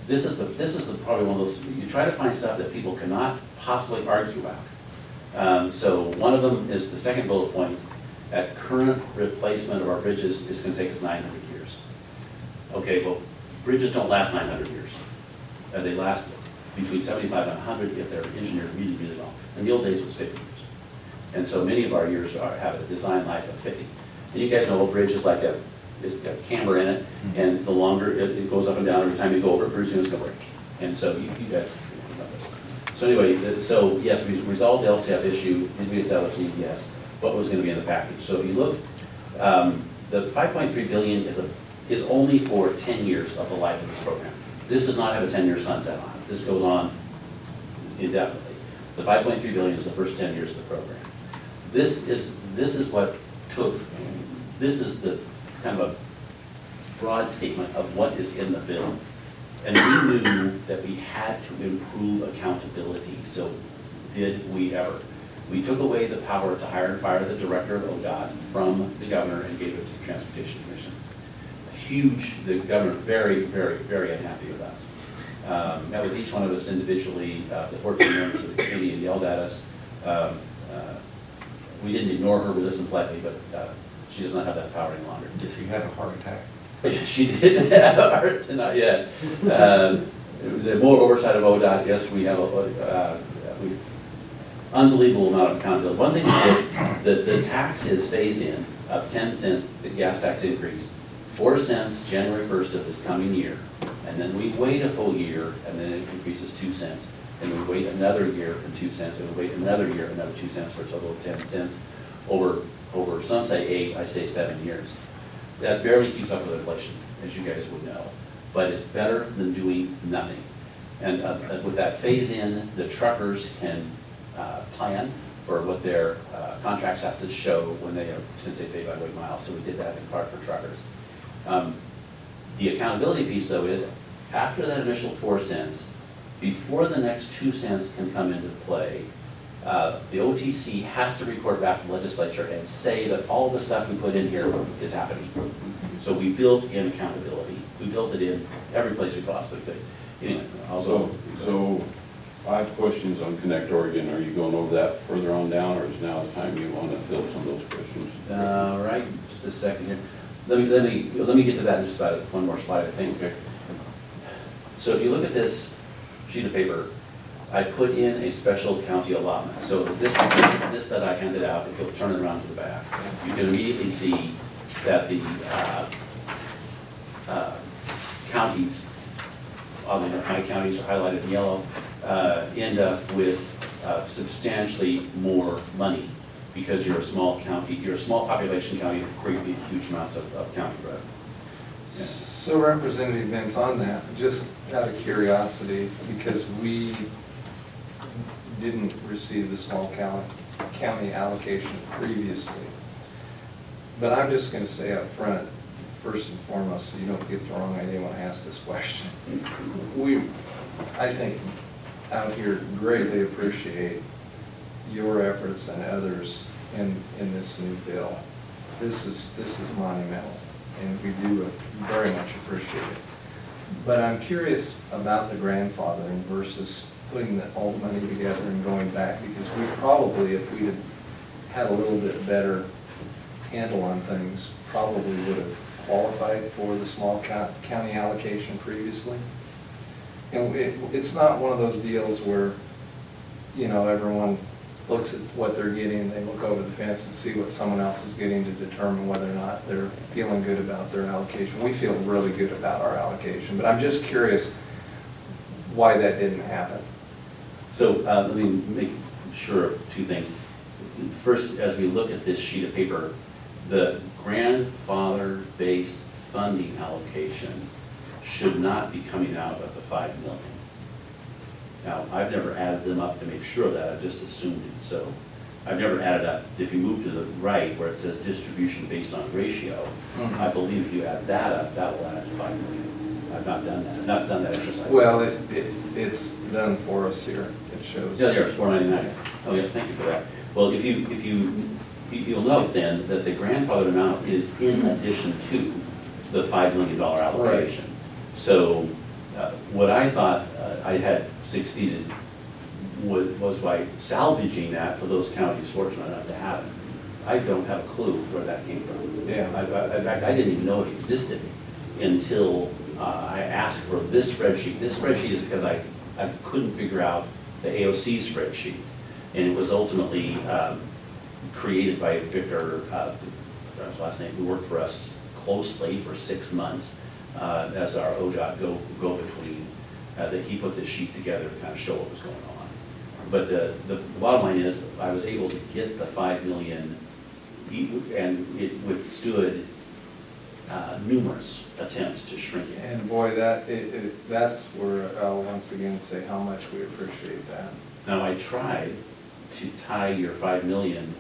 C: This is probably one of those, you try to find stuff that people cannot possibly argue about. So one of them is the second bullet point, at current replacement of our bridges, it's gonna take us 900 years. Okay, well, bridges don't last 900 years. They last between 75 and 100 if they're engineered really, really well. In the old days, it was 50 years. And so many of our years have a design life of 50. And you guys know a bridge is like it's got camber in it, and the longer it goes up and down, every time you go over it, pretty soon it's gonna break. And so you guys know this. So anyway, so yes, we resolved the LCF issue, did we establish need? Yes. What was gonna be in the package? So if you look, the 5.3 billion is only for 10 years of the life of this program. This does not have a 10-year sunset on it. This goes on indefinitely. The 5.3 billion is the first 10 years of the program. This is the kind of a broad statement of what is in the bill. And we knew that we had to improve accountability, so did we ever. We took away the power to hire and fire the director of ODOT from the governor and gave it to the Transportation Commission. The governor very, very, very unhappy with us. Met with each one of us individually, the 14 members of the committee, and yelled at us. We didn't ignore her, we listened politely, but she does not have that power any longer.
E: Did she have a heart attack?
C: She didn't have a heart attack, not yet. The more oversight of ODOT, yes, we have unbelievable amount of accountability. One thing we did, the tax is phased in of 10 cent, the gas tax increase, 4 cents January 1st of this coming year. And then we wait a full year, and then it increases 2 cents. And we wait another year and 2 cents, and we wait another year, another 2 cents, for a total of 10 cents over some say 8, I say 7 years. That barely keeps up with inflation, as you guys would know. But it's better than doing nothing. And with that phase in, the truckers can plan for what their contracts have to show when since they pay by weight miles. So we did that in part for truckers. The accountability piece, though, is after that initial 4 cents, before the next 2 cents can come into play, the OTC has to report back to the legislature and say that all the stuff we put in here is happening. So we built in accountability. We built it in every place we possibly could. Anyway,
G: So 5 questions on Connect Oregon. Are you going over that further on down, or is now the time you want to fill some of those questions?
C: Right, just a second here. Let me get to that in just about one more slide, I think.
G: Okay.
C: So if you look at this sheet of paper, I put in a special county allotment. So this that I handed out, if you'll turn it around to the back, you can immediately see that the counties, oddly enough, my counties are highlighted in yellow, end up with substantially more money because you're a small county, you're a small population county with greatly huge amounts of county revenue.
A: So Representative Vince, on that, just out of curiosity, because we didn't receive the small county allocation previously, but I'm just going to say up front, first and foremost, so you don't get the wrong idea when I ask this question. I think, out here greatly appreciate your efforts and others in this new bill. This is monumental, and we do very much appreciate it. But I'm curious about the grandfathering versus putting all the money together and going back, because we probably, if we'd had a little bit better handle on things, probably would have qualified for the small county allocation previously. And it's not one of those deals where, everyone looks at what they're getting, they look over the fence and see what someone else is getting to determine whether or not they're feeling good about their allocation. We feel really good about our allocation, but I'm just curious why that didn't happen.
C: So let me make sure of 2 things. First, as we look at this sheet of paper, the grandfather-based funding allocation should not be coming out of the 5 million. Now, I've never added them up to make sure of that, I've just assumed it. So I've never added up. If you move to the right where it says distribution based on ratio, I believe if you add that up, that will add to 5 million. I've not done that. I've not done that exercise.
A: Well, it's done for us here. It shows.
C: Yeah, it's 499. Oh, yes, thank you for that. Well, you'll note then that the grandfathered amount is in addition to the $5 million allocation. So what I thought I had succeeded was by salvaging that for those counties fortunate enough to have it. I don't have a clue where that came from.
A: Yeah.
C: In fact, I didn't even know it existed until I asked for this spreadsheet. This spreadsheet is because I couldn't figure out the AOC spreadsheet. And it was ultimately created by Victor, his last name, who worked for us closely for 6 months as our ODOT go-between, that he put this sheet together to kind of show what was going on. But the bottom line is, I was able to get the 5 million, and it withstood numerous attempts to shrink it.
A: And boy, that's where I'll once again say how much we appreciate that.
C: Now, I tried to tie your 5 million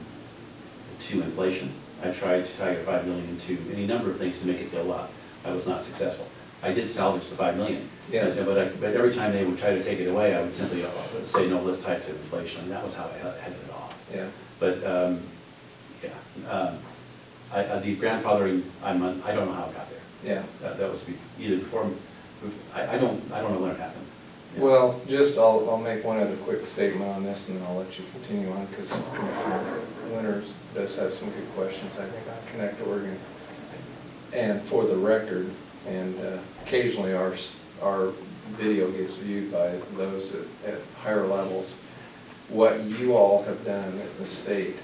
C: to inflation. I tried to tie your 5 million to any number of things to make it go up. I was not successful. I did salvage the 5 million.
A: Yes.
C: But every time they would try to take it away, I would simply say, no, let's tie it to inflation. And that was how I headed it off.
A: Yeah.
C: But, the grandfathering, I don't know how it got there.
A: Yeah.
C: That was either before, I don't know when it happened. Yeah.
A: Well, I'll make one other quick statement on this, and then I'll let you continue on, because Commissioner Winters does have some good questions, I think, on Connect Oregon. And for the record, and occasionally our video gets viewed by those at higher levels, what you all have done at the state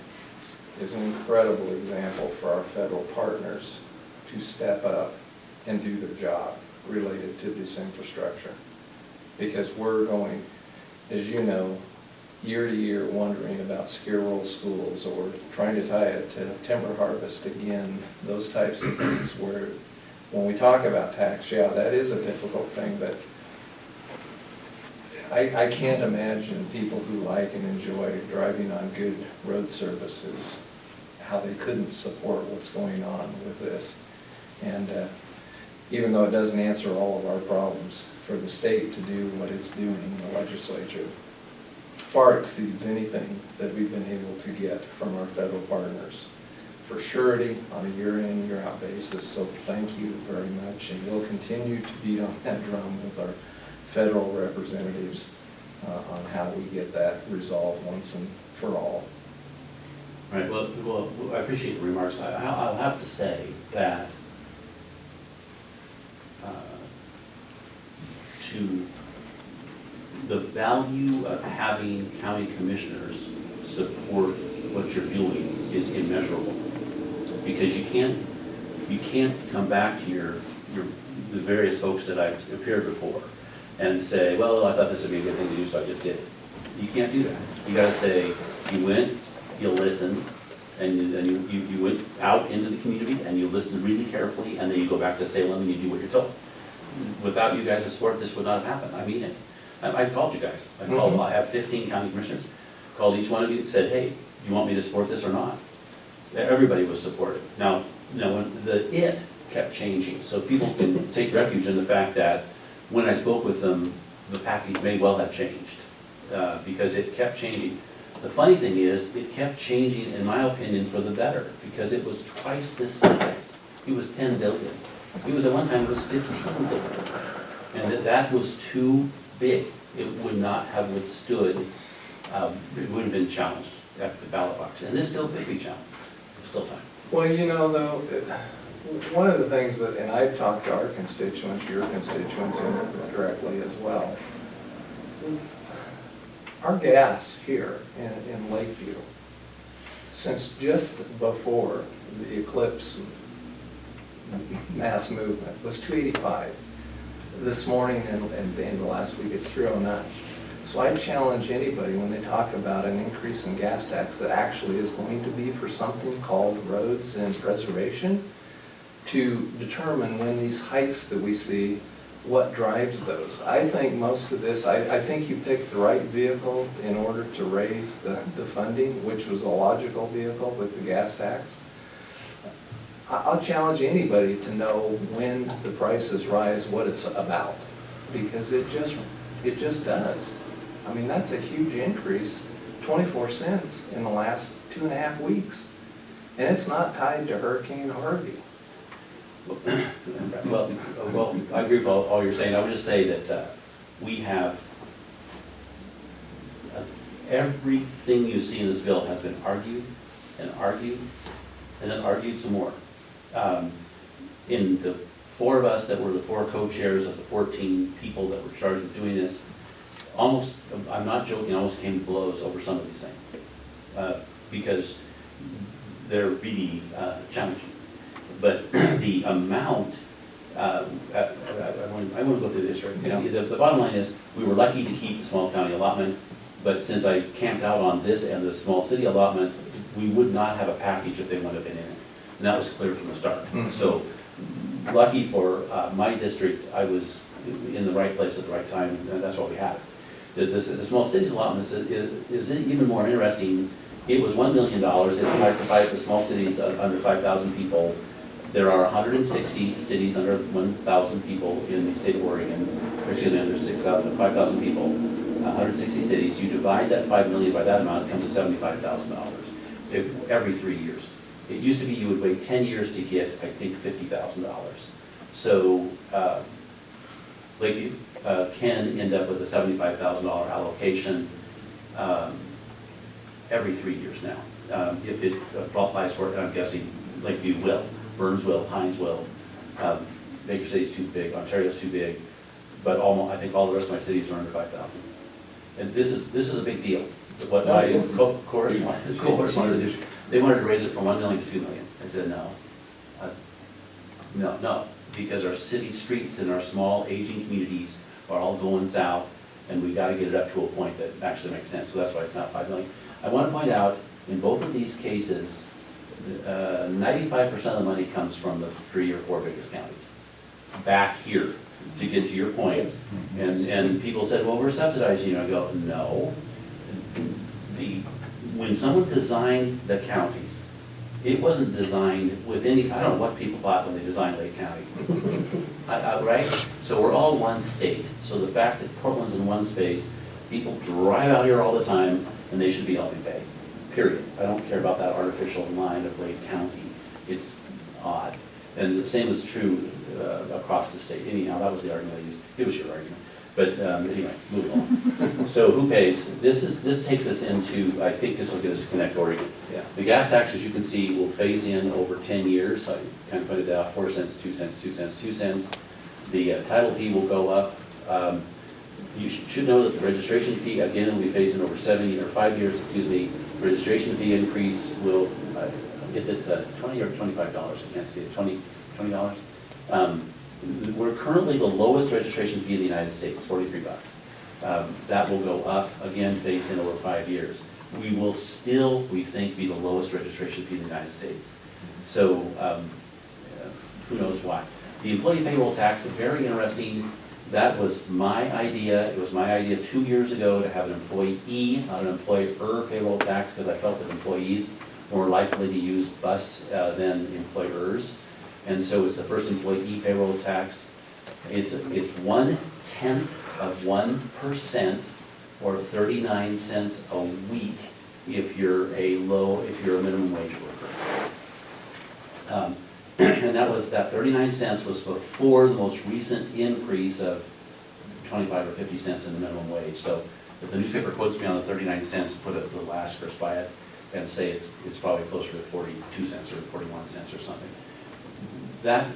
A: is an incredible example for our federal partners to step up and do their job related to this infrastructure. Because we're going, as you know, year to year wondering about ski roll schools, or trying to tie it to timber harvest again, those types of things where when we talk about tax, yeah, that is a difficult thing, but I can't imagine people who like and enjoy driving on good road services, how they couldn't support what's going on with this. And even though it doesn't answer all of our problems, for the state to do what it's doing in the legislature far exceeds anything that we've been able to get from our federal partners for surety on a year-in, year-out basis. So thank you very much, and we'll continue to beat on that drum with our federal representatives on how we get that resolved once and for all.
C: Right, well, I appreciate the remarks. I'll have to say that to the value of having county commissioners support what you're doing is immeasurable. Because you can't come back to the various folks that I've appeared before and say, well, I thought this would be a good thing to do, so I just did it. You can't do that. You gotta say, you went, you listened, and then you went out into the community and you listened really carefully, and then you go back to Salem and you do what you're told. Without you guys' support, this would not have happened. I mean it. I called you guys. I have 15 county commissioners. Called each one of you and said, hey, you want me to support this or not? Everybody was supportive. Now when it kept changing, so people can take refuge in the fact that when I spoke with them, the package may well have changed because it kept changing. The funny thing is, it kept changing, in my opinion, for the better, because it was twice this size. It was 10 billion. It was at one time, it was 15 billion. And that was too big. It would not have withstood, it would have been challenged at the ballot box. And this still could be challenged. There's still time.
A: Well, you know, though, one of the things that, and I've talked to our constituents, your constituents directly as well, our gas here in Lakeview, since just before the eclipse mass movement, was 285. This morning and in the last week, it's 309. So I challenge anybody when they talk about an increase in gas tax that actually is going to be for something called roads and preservation, to determine when these hikes that we see, what drives those. I think most of this, I think you picked the right vehicle in order to raise the funding, which was a logical vehicle with the gas tax. I'll challenge anybody to know when the prices rise, what it's about, because it just does. I mean, that's a huge increase, 24 cents in the last 2.5 weeks. And it's not tied to Hurricane Harvey.
C: Well, I agree with all you're saying. I would just say that we have, everything you see in this bill has been argued and argued and then argued some more. In the four of us that were the four co-chairs of the 14 people that were charged with doing this, almost, I'm not joking, almost came to blows over some of these things. Because they're really challenging. But the amount, I want to go through this, right?
A: Yeah.
C: The bottom line is, we were lucky to keep the small county allotment, but since I camped out on this and the small city allotment, we would not have a package if they wouldn't have been in it. And that was clear from the start.
A: Mhm.
C: So, lucky for my district, I was in the right place at the right time, and that's what we had. The small cities allotment is even more interesting. It was $1 million. It classified for small cities under 5,000 people. There are 160 cities under 1,000 people in the state of Oregon, excuse me, under 5,000 people, 160 cities. You divide that 5 million by that amount, it comes to $75,000 every 3 years. It used to be you would wait 10 years to get, I think, $50,000. So Lakeview can end up with a $75,000 allocation every 3 years now. If it applies for it, I'm guessing Lakeview will, Burns will, Hines will. Baker City's too big, Ontario's too big, but I think all the rest of my cities are under 5,000. And this is a big deal. What my cohorts wanted to do, they wanted to raise it from 1 million to 2 million. I said no. No, because our city streets and our small aging communities are all going south, and we got to get it up to a point that actually makes sense. So that's why it's not 5 million. I want to point out, in both of these cases, 95% of the money comes from the 3 or 4 biggest counties. Back here, to get to your point. And people said, well, we're subsidizing you. I go, no. When someone designed the counties, it wasn't designed with any, I don't know what people thought when they designed Lake County. Right? So we're all one state. So the fact that Portland's in one space, people drive out here all the time, and they should be helping pay, period. I don't care about that artificial line of Lake County. It's odd. And the same is true across the state. Anyhow, that was the argument I used. It was your argument. But anyway, moving on. So who pays? This takes us into, I think this will get us to Connect Oregon.
A: Yeah.
C: The gas tax, as you can see, will phase in over 10 years. I kind of pointed out 4 cents, 2 cents, 2 cents, 2 cents. The title fee will go up. You should know that the registration fee, again, will be phased in over 5 years, excuse me. Registration fee increase will, is it $20 or $25? I can't see it, $20? We're currently the lowest registration fee in the United States, $43. That will go up, again, phased in over 5 years. We will still, we think, be the lowest registration fee in the United States. So who knows why. The employee payroll tax is very interesting. That was my idea. It was my idea 2 years ago to have an employee, not an employer payroll tax, because I felt that employees were more likely to use bus than employers. And so it's the first employee payroll tax. It's 0.1% or 39 cents a week if you're a minimum wage worker. And that 39 cents was before the most recent increase of 25 or 50 cents in the minimum wage. So if the newspaper quotes me on the 39 cents, put a little asterisk by it and say it's probably closer to 42 cents or 41 cents or something. That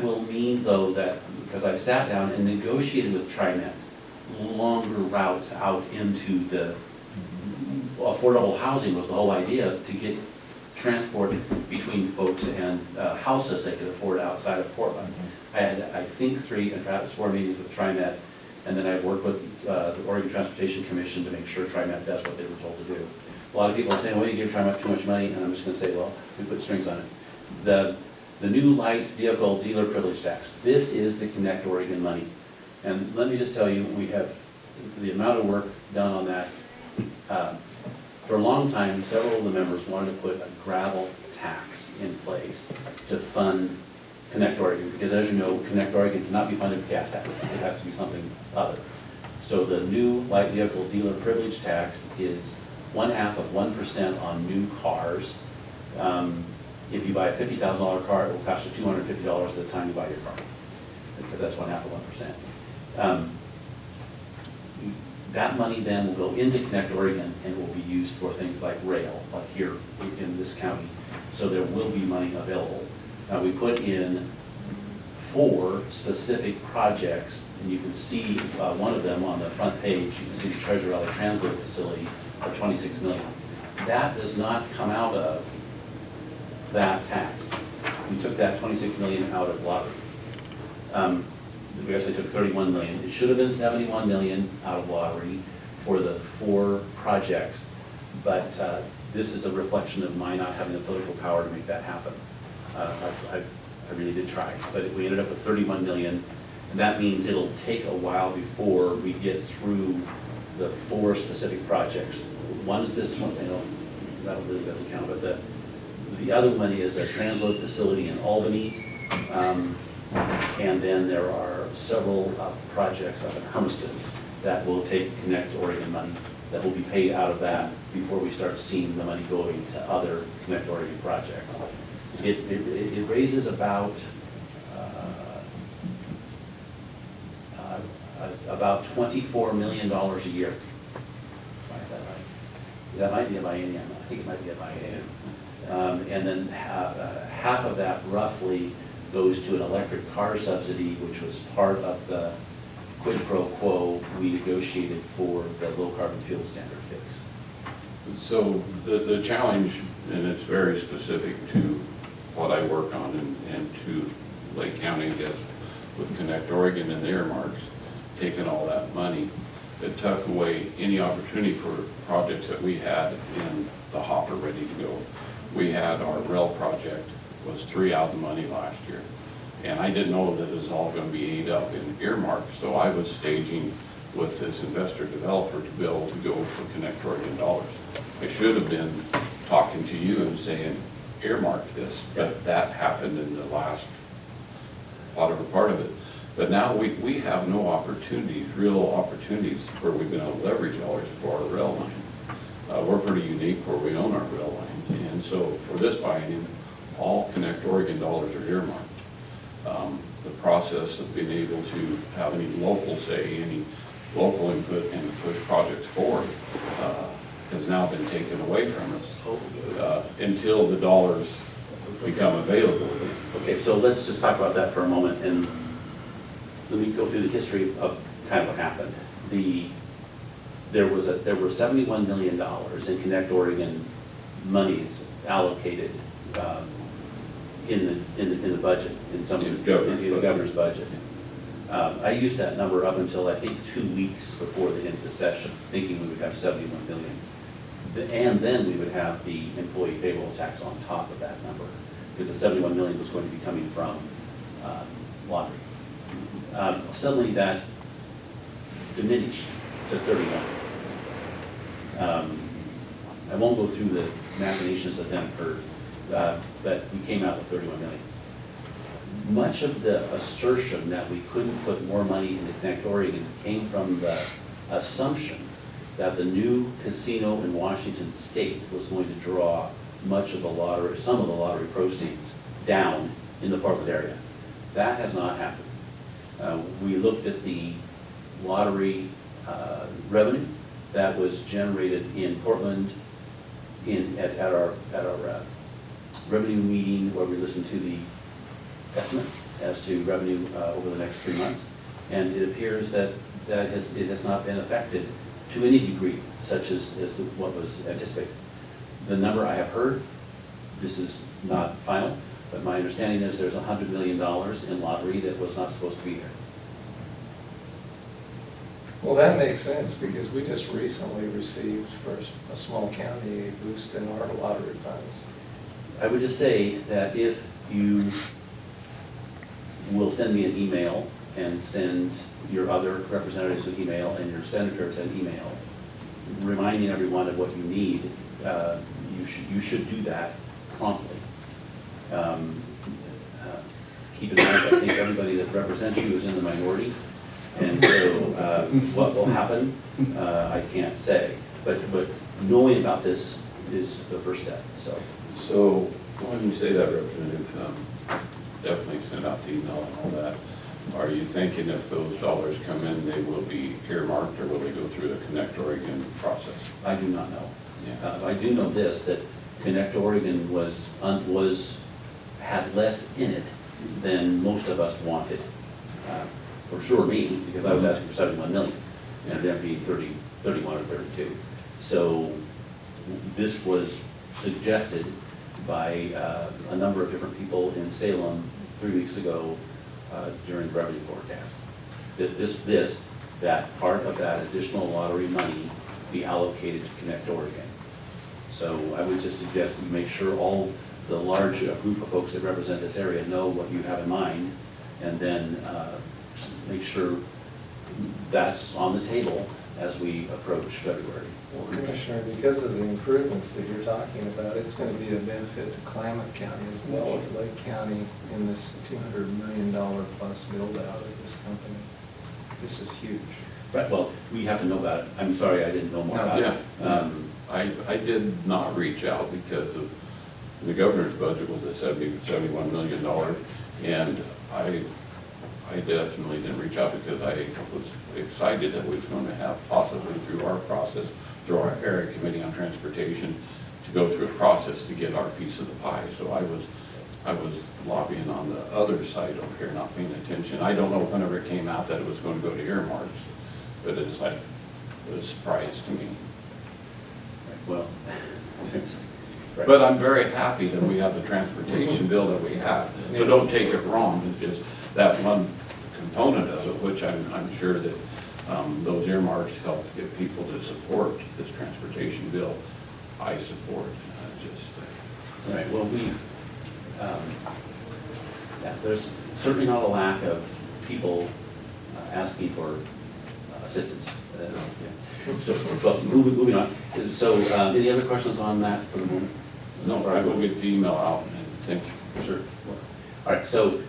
C: will mean, though, that, because I sat down and negotiated with TriMet, longer routes out into the affordable housing was the whole idea, to get transport between folks and houses they could afford outside of Portland. I had, I think, 3 and perhaps 4 meetings with TriMet, and then I worked with the Oregon Transportation Commission to make sure TriMet does what they were told to do. A lot of people are saying, well, you give TriMet too much money, and I'm just going to say, well, we put strings on it. The new light vehicle dealer privilege tax. This is the Connect Oregon money. And let me just tell you, we have the amount of work done on that. For a long time, several of the members wanted to put a gravel tax in place to fund Connect Oregon, because as you know, Connect Oregon cannot be funded with gas tax. It has to be something other. So the new light vehicle dealer privilege tax is 0.5% on new cars. If you buy a $50,000 car, it will cost you $250 at the time you buy your car, because that's 0.5%. That money then will go into Connect Oregon and will be used for things like rail, like here in this county. So there will be money available. Now, we put in 4 specific projects, and you can see one of them on the front page. You can see the Treasure Valley Transload Facility for $26 million. That does not come out of that tax. We took that $26 million out of lottery. We actually took $31 million. It should have been $71 million out of lottery for the 4 projects, but this is a reflection of my not having the political power to make that happen. I really did try, but we ended up with $31 million, and that means it'll take a while before we get through the 4 specific projects. One is this one, that really doesn't count, but the other one is a transload facility in Albany, and then there are several projects up in Hermiston that will take Connect Oregon money that will be paid out of that before we start seeing the money going to other Connect Oregon projects. It raises about $24 million a year. That might be a biennium. I think it might be a biennium. And then half of that roughly goes to an electric car subsidy, which was part of the quid pro quo we negotiated for the low carbon fuel standard fix.
G: So the challenge, and it's very specific to what I work on and to Lake County, I guess, with Connect Oregon and the earmarks, taking all that money, it took away any opportunity for projects that we had in the hopper ready to go. We had our rail project was 3 out of the money last year. And I didn't know that it was all gonna be ate up in earmarks, so I was staging with this investor developer to be able to go for Connect Oregon dollars. I should have been talking to you and saying, earmark this, but that happened in the last, whatever part of it. But now we have no opportunities, real opportunities where we've been able to leverage dollars for our rail line. We're pretty unique where we own our rail line, and so for this biennium, all Connect Oregon dollars are earmarked. The process of being able to have any local say, any local input and push projects forward has now been taken away from us until the dollars become available.
C: Okay, so let's just talk about that for a moment, and let me go through the history of kind of what happened. There were $71 million in Connect Oregon monies allocated in the budget, in the governor's budget. I used that number up until I think 2 weeks before the end of the session, thinking we would have $71 million. And then we would have the employee payroll tax on top of that number, because the $71 million was going to be coming from lottery. Suddenly that diminished to 31. I won't go through the machinations that then occurred, but we came out with 31 million. Much of the assertion that we couldn't put more money into Connect Oregon came from the assumption that the new casino in Washington State was going to draw much of the lottery, some of the lottery proceeds down in the Portland area. That has not happened. We looked at the lottery revenue that was generated in Portland at our revenue meeting, where we listened to the estimate as to revenue over the next 3 months, and it appears that it has not been affected to any degree, such as what was anticipated. The number I have heard, this is not final, but my understanding is there's $100 million in lottery that was not supposed to be there.
A: Well, that makes sense, because we just recently received for a small county a boost in our lottery funds.
C: I would just say that if you will send me an email and send your other representatives an email and your senators an email, reminding everyone of what you need, you should do that promptly. Keep in mind, I think everybody that represents you is in the minority, and so what will happen, I can't say. But knowing about this is the first step.
G: So When you say that, Representative, definitely send out the email and all that. Are you thinking if those dollars come in, they will be earmarked, or will they go through the Connect Oregon process?
C: I do not know.
G: Yeah.
C: I do know this, that Connect Oregon had less in it than most of us wanted. For sure me, because I was asking for 71 million, and it ended up being 31 or 32. So this was suggested by a number of different people in Salem 3 weeks ago during the revenue forecast. That part of that additional lottery money be allocated to Connect Oregon. So I would just suggest that you make sure all the large group of folks that represent this area know what you have in mind, and then make sure that's on the table as we approach February.
A: Well, Commissioner, because of the improvements that you're talking about, it's going to be a benefit to Klamath County as well as Lake County in this $200 million plus build out of this company. This is huge.
C: Right, well, we have to know about it. I'm sorry, I didn't know more about it.
G: I did not reach out because of, the governor's budget was at $71 million, and I definitely didn't reach out because I was excited that we was going to have possibly through our process, through our area committee on transportation, to go through a process to get our piece of the pie. So I was lobbying on the other side over here, not paying attention. I don't know whenever it came out that it was going to go to earmarks, but it's like a surprise to me.
C: Well, right.
G: But I'm very happy that we have the transportation bill that we have. So don't take it wrong, it's just that one component of it, which I'm sure that those earmarks help get people to support this transportation bill. I support,
C: Right, well, there's certainly not a lack of people asking for assistance. So, but moving on. So, any other questions on that for the moment?
G: No, I will get the email out and thank you.
C: Sure. All right, so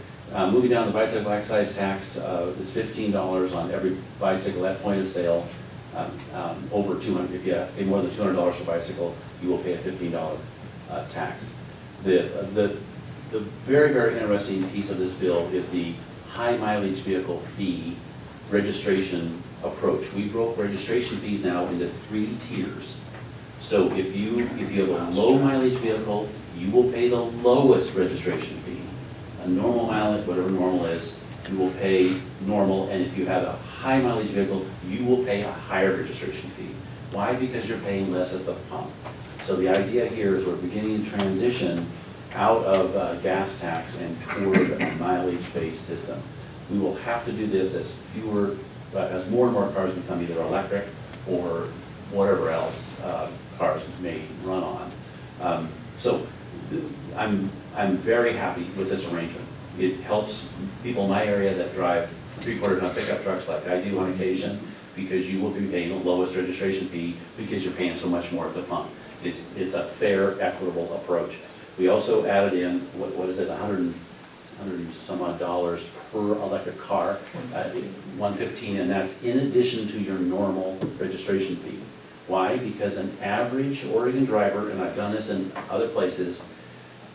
C: moving down, the bicycle excise tax is $15 on every bicycle at point of sale. Over 200, if you pay more than $200 for a bicycle, you will pay a $15 tax. The very, very interesting piece of this bill is the high mileage vehicle fee registration approach. We broke registration fees now into 3 tiers. So if you have a low mileage vehicle, you will pay the lowest registration fee. A normal mileage, whatever normal is, you will pay normal, and if you have a high mileage vehicle, you will pay a higher registration fee. Why? Because you're paying less at the pump. So the idea here is we're beginning to transition out of gas tax and toward a mileage-based system. We will have to do this as more and more cars become either electric or whatever else cars may run on. So I'm very happy with this arrangement. It helps people in my area that drive 3/4 ton pickup trucks like I do on occasion, because you will be paying the lowest registration fee because you're paying so much more at the pump. It's a fair, equitable approach. We also added in, what is it, 100 and some odd dollars per electric car, $115, and that's in addition to your normal registration fee. Why? Because an average Oregon driver, and I've done this in other places,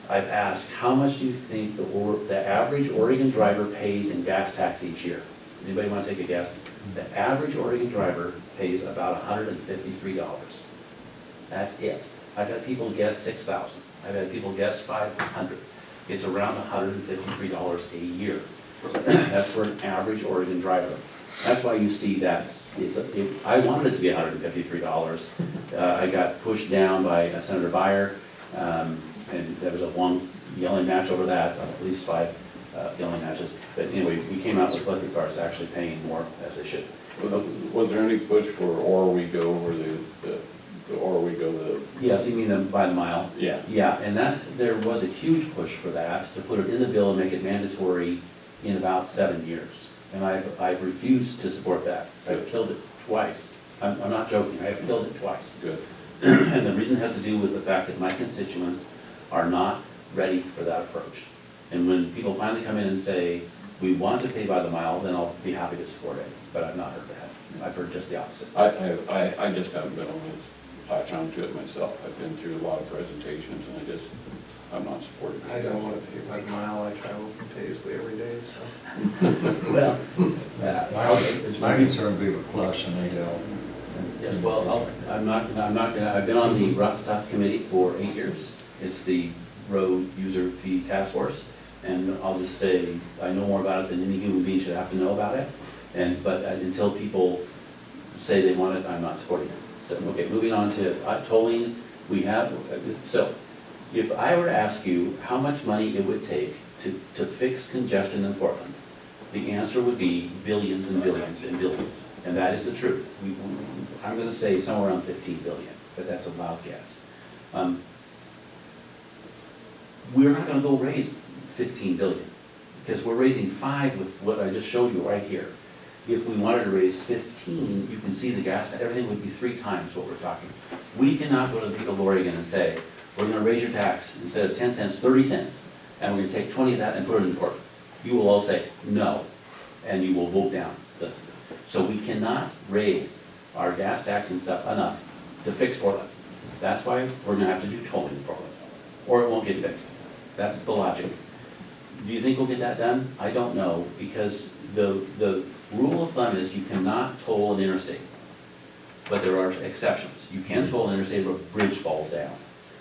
C: I've asked, how much do you think the average Oregon driver pays in gas tax each year? Anybody want to take a guess? The average Oregon driver pays about $153. That's it. I've had people guess 6,000. I've had people guess 500. It's around $153 a year. That's for an average Oregon driver. That's why you see that I wanted it to be $153. I got pushed down by Senator Beyer, and there was a long yelling match over that, at least 5 yelling matches. But anyway, we came out with electric cars actually paying more as they should.
G: Was there any push for Or-We-Go or the Or-We-Go?
C: Yes, you mean by the mile?
G: Yeah.
C: Yeah, and there was a huge push for that, to put it in the bill and make it mandatory in about 7 years. And I've refused to support that. I've killed it twice. I'm not joking, I have killed it twice.
G: Good.
C: And the reason has to do with the fact that my constituents are not ready for that approach. And when people finally come in and say, we want to pay by the mile, then I'll be happy to support it. But I've not heard that. I've heard just the opposite.
G: I just haven't been able to latch on to it myself. I've been through a lot of presentations, and I'm not supporting it.
A: I don't want to pay by the mile, I travel from Paisley every day, so.
C: Well,
E: My concern would be with Plus and Adel.
C: yes, well, I'm not gonna, I've been on the Rough Tough Committee for 8 years. It's the road user fee task force, and I'll just say, I know more about it than any human being should have to know about it. But until people say they want it, I'm not supporting it. So, okay, moving on to tolling, so if I were to ask you how much money it would take to fix congestion in Portland, the answer would be billions and billions and billions. And that is the truth. I'm gonna say somewhere around 15 billion, but that's a wild guess. We're not gonna go raise 15 billion, because we're raising 5 with what I just showed you right here. If we wanted to raise 15, you can see the gas, everything would be 3 times what we're talking. We cannot go to the people of Oregon and say, we're gonna raise your tax, instead of 10 cents, 30 cents, and we're gonna take 20 of that and put it in Portland. You will all say, no, and you will vote down. So we cannot raise our gas tax and stuff enough to fix Portland. That's why we're gonna have to do tolling in Portland, or it won't get fixed. That's the logic. Do you think we'll get that done? I don't know, because the rule of thumb is you cannot toll an interstate, but there are exceptions. You can toll an interstate if a bridge falls down.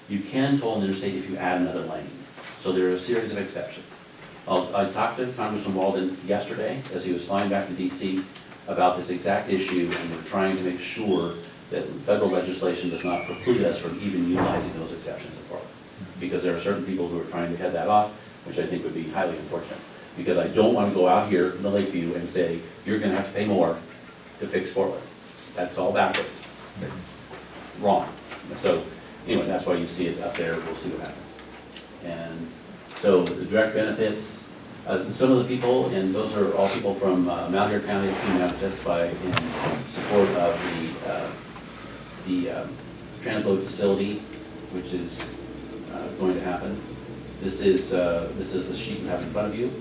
C: You can toll an interstate if you add another lane. So there are a series of exceptions. I talked to Congressman Walden yesterday as he was flying back to DC about this exact issue, and we're trying to make sure that federal legislation does not preclude us from even utilizing those exceptions in Portland. Because there are certain people who are trying to head that off, which I think would be highly unfortunate. Because I don't want to go out here in the Lakeview and say, you're gonna have to pay more to fix Portland. That's all backwards. It's wrong. So, anyway, that's why you see it up there. We'll see what happens. And so the direct benefits, some of the people, and those are all people from Malheur County who came out to testify in support of the transload facility, which is going to happen. This is the sheet you have in front of you.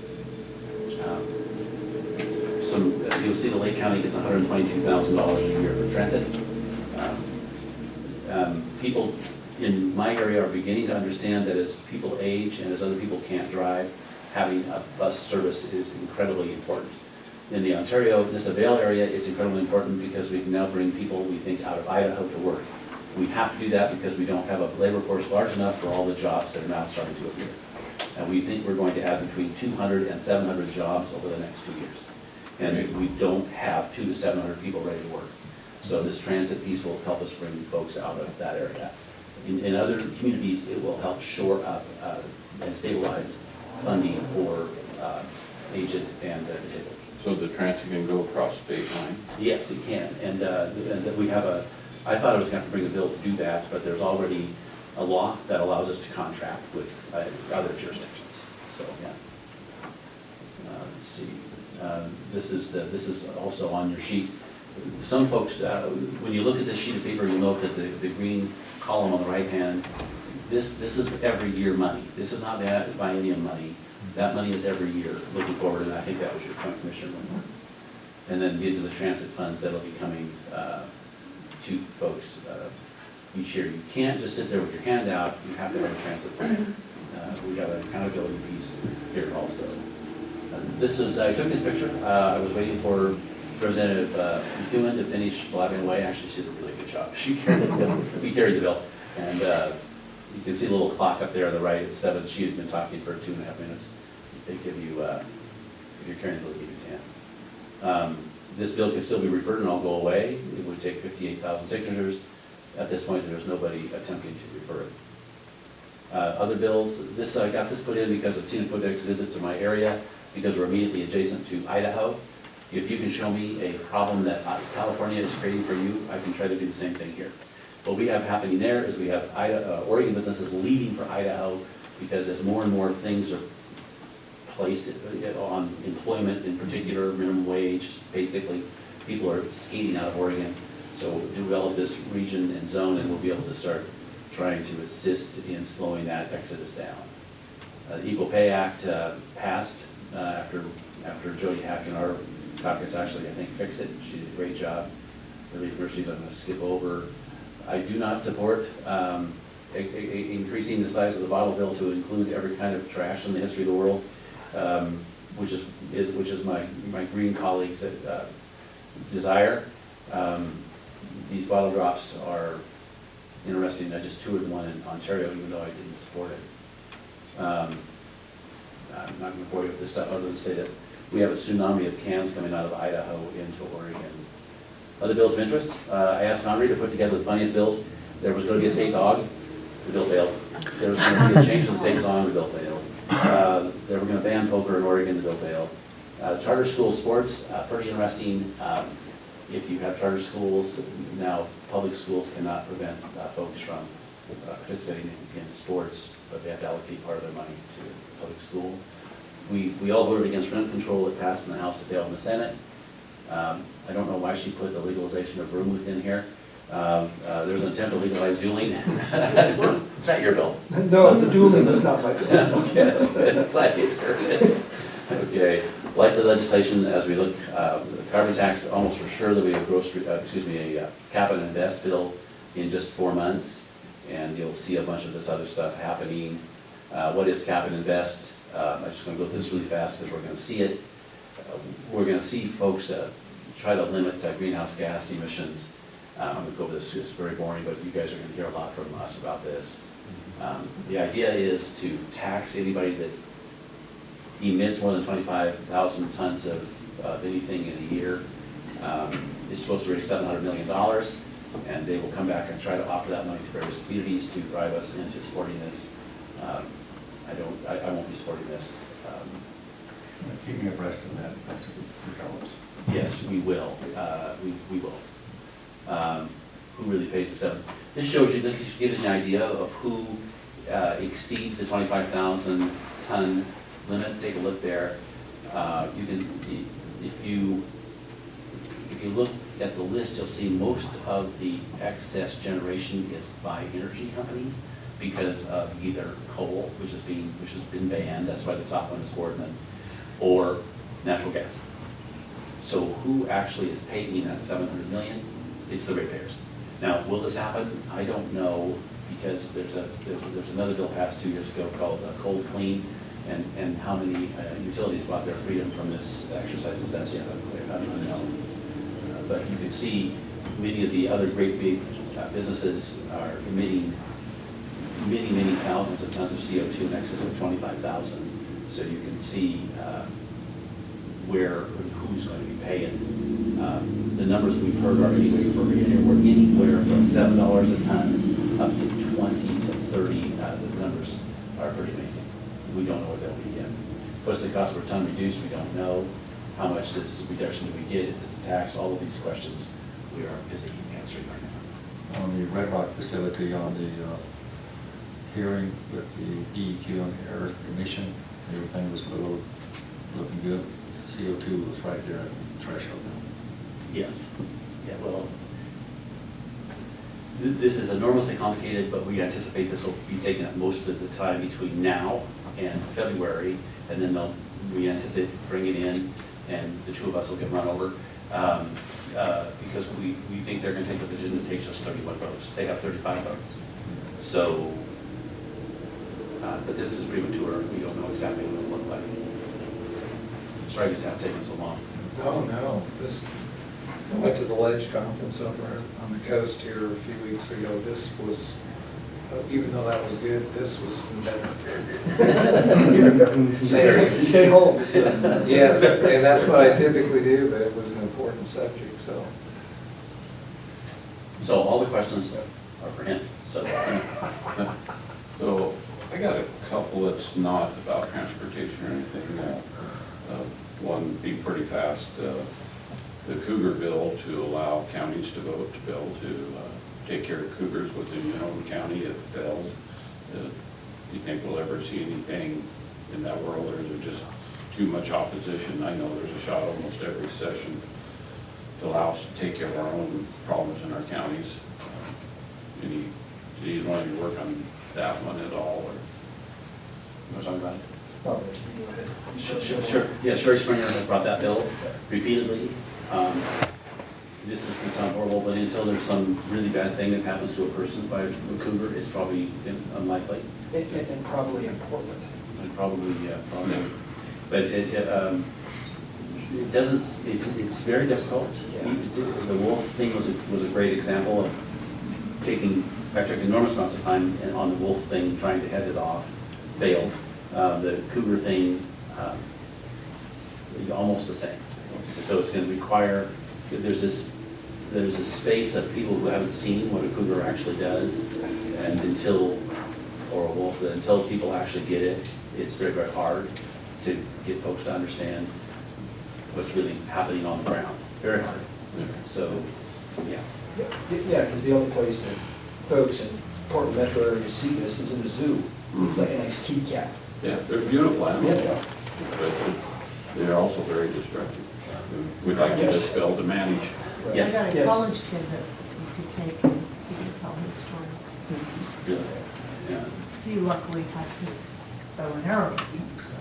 C: You'll see the Lake County gets $122,000 a year for transit. People in my area are beginning to understand that as people age and as other people can't drive, having a bus service is incredibly important. In the Ontario, Nisavale area, it's incredibly important because we can now bring people, we think, out of Idaho to work. We have to do that because we don't have a labor force large enough for all the jobs that are now starting to appear. And we think we're going to have between 200 and 700 jobs over the next 2 years. And we don't have 200 to 700 people ready to work. So this transit piece will help us bring folks out of that area. In other communities, it will help shore up and stabilize funding for aged and disabled.
G: So the transit can go across state line?
C: Yes, it can. And we have I thought I was going to have to bring a bill to do that, but there's already a law that allows us to contract with other jurisdictions. So, yeah. Let's see. This is also on your sheet. Some folks, when you look at this sheet of paper, you'll note that the green column on the right hand, this is every year money. This is not biennium money. That money is every year looking forward, and I think that was your point, Commissioner. And then these are the transit funds that'll be coming to folks each year. You can't just sit there with your hand out. You have to have a transit plan. We got an accountability piece here also. I took this picture. I was waiting for Representative McEwen to finish blabbing away. Actually, she did a really good job. She carried the bill. We carried the bill. And you can see the little clock up there on the right. It's 7. She had been talking for 2.5 minutes. They give you, if you're carrying the bill, they give you 10. This bill can still be referred and all go away. It would take 58,000 signatures. At this point, there's nobody attempting to refer it. Other bills, I got this put in because of Tina Kodek's visit to my area, because we're immediately adjacent to Idaho. If you can show me a problem that California is creating for you, I can try to do the same thing here. What we have happening there is we have Oregon businesses leaving for Idaho because as more and more things are placed on employment, in particular minimum wage, basically, people are skating out of Oregon. So develop this region and zone, and we'll be able to start trying to assist in slowing that exodus down. The Equal Pay Act passed after Jody Hack in our caucus actually, I think, fixed it. She did a great job. The first thing I'm going to skip over. I do not support increasing the size of the bottle bill to include every kind of trash in the history of the world, which is my green colleagues' desire. These bottle drops are interesting. I just toured one in Ontario, even though I didn't support it. I'm not going to bore you with this stuff other than say that we have a tsunami of cans coming out of Idaho into Oregon. Other bills of interest, I asked Connery to put together the funniest bills. There was going to be a state dog, the bill failed. There was going to be a change in the state song, the bill failed. They were going to ban poker in Oregon, the bill failed. Charter school sports, pretty interesting. If you have charter schools, now public schools cannot prevent folks from participating in sports, but they have to allocate part of their money to public school. We all voted against rent control. It passed in the House, it failed in the Senate. I don't know why she put the legalization of vermouth in here. There's an attempt to legalize dueling. Is that your bill?
D: No, the dueling was not my bill.
C: Okay, glad you heard it. Okay, like the legislation, as we look, the carbon tax, almost for sure there'll be a cap and invest bill in just 4 months, and you'll see a bunch of this other stuff happening. What is cap and invest? I'm just going to go through this really fast because we're going to see it. We're going to see folks try to limit greenhouse gas emissions. I'm going to go over this, it's very boring, but you guys are going to hear a lot from us about this. The idea is to tax anybody that emits more than 25,000 tons of anything in a year. It's supposed to raise $700 million, and they will come back and try to offer that money to various communities to drive us into supporting this. I won't be supporting this.
E: Keep me abreast of that, that's regardless.
C: Yes, we will. We will. Who really pays the $7? This shows you, this gives you an idea of who exceeds the 25,000 ton limit. Take a look there. You can, if you look at the list, you'll see most of the excess generation is by energy companies because of either coal, which has been banned. That's why the top one is Boardman, or natural gas. So who actually is paying that $700 million? It's the ratepayers. Now, will this happen? I don't know, because there's another bill passed 2 years ago called Cold Clean, and how many utilities bought their freedom from this exercise is that's yet unknown. But you can see many of the other great big businesses are emitting many thousands of tons of CO2 in excess of 25,000. So you can see who's going to be paying. The numbers we've heard are anywhere from $7 a ton up to 20 to 30. The numbers are pretty amazing. We don't know what they'll be yet. What's the cost per ton reduced? We don't know. How much does reduction do we get? Is this a tax? All of these questions we are busy answering right now.
E: On the Red Rock facility, on the hearing with the DEQ on the air emission, everything was looking good. CO2 was right there at the threshold.
C: Yes. Yeah, well, this is enormously complicated, but we anticipate this will be taking up most of the time between now and February, and then we anticipate bringing it in, and the two of us will get run over, because we think they're going to take the position that takes just 31 votes. They have 35 votes. So, but this is premature. We don't know exactly what it'll look like. So, sorry to have taken so long.
A: Oh, no, I went to the Ledge Conference over on the coast here a few weeks ago. This was, even though that was good, this was better.
D: Stay home.
A: Yes, and that's what I typically do, but it was an important subject, so.
C: So all the questions are for him, so.
G: So I got a couple that's not about transportation or anything. One being pretty fast, the Cougar bill to allow counties to vote to bill to take care of cougars within your own county if failed. Do you think we'll ever see anything in that world, or is it just too much opposition? I know there's a shot almost every session to allow us to take care of our own problems in our counties. Do you want to work on that one at all, or?
C: You want to talk about it? Sure. Yeah, Sherry Springer has brought that bill repeatedly. this is gonna sound horrible, but until there's some really bad thing that happens to a person by a cougar, it's probably unlikely.
D: And probably in Portland.
C: And probably, yeah, probably. But it doesn't, it's very difficult.
D: Yeah.
C: The wolf thing was a great example of took enormous amounts of time on the wolf thing, trying to head it off, failed. The cougar thing, almost the same. So it's gonna require, there's this space of people who haven't seen what a cougar actually does, and or a wolf, until people actually get it, it's very, very hard to get folks to understand what's really happening on the ground. Very hard. So, yeah.
D: Yeah, because the only place that folks in Portland metro area see this is in the zoo. It's like a nice kitty cat.
G: Yeah, they're beautiful animals,
D: Yeah.
G: but they're also very destructive. We'd like to dispel to manage.
D: Right.
C: Yes.
F: I got a
D: Yes.
F: college kid that you could take and he could tell his story.
C: Really. Yeah.
F: He luckily had his bow and arrow with him, so,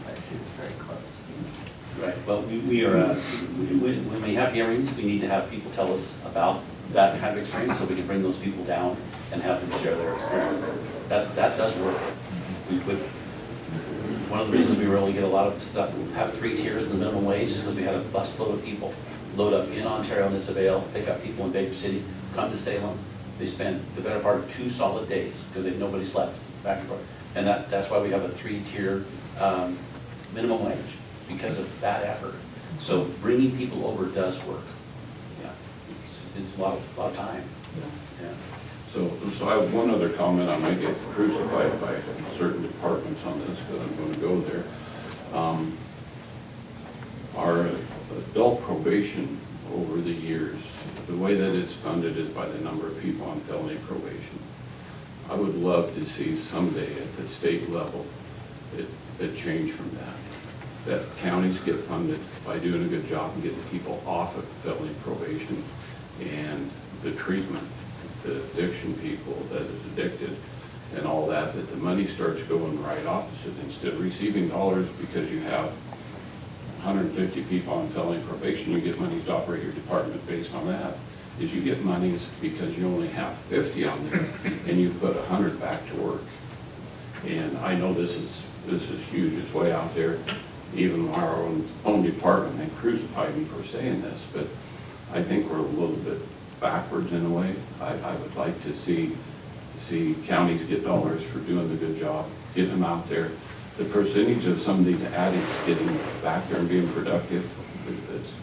F: but he was very close to being.
C: Right, well, we are, when we have hearings, we need to have people tell us about that kind of experience, so we can bring those people down and have them share their experience. That does work. One of the reasons we were able to get a lot of stuff, have 3 tiers in the minimum wage, is because we had a busload of people load up in Ontario and Isabel, pick up people in Baker City, come to Salem. They spend the better part of 2 solid days, because nobody slept, back and forth. And that's why we have a 3-tier minimum wage, because of that effort. So bringing people over does work. Yeah, it's a lot of time. Yeah.
G: So I have one other comment. I might get crucified by certain departments on this, but I'm going to go there. Our adult probation over the years, the way that it's funded is by the number of people on felony probation. I would love to see someday at the state level it change from that counties get funded by doing a good job and getting people off of felony probation, and the treatment, the addiction people that is addicted and all that the money starts going right opposite. Instead of receiving dollars because you have 150 people on felony probation, you get monies to operate your department based on that. Is you get monies because you only have 50 on there and you put 100 back to work. And I know this is huge, it's way out there. Even our own department, they crucified me for saying this, but I think we're a little bit backwards in a way. I would like to see counties get dollars for doing the good job, getting them out there. The percentage of some of these addicts getting back there and being productive,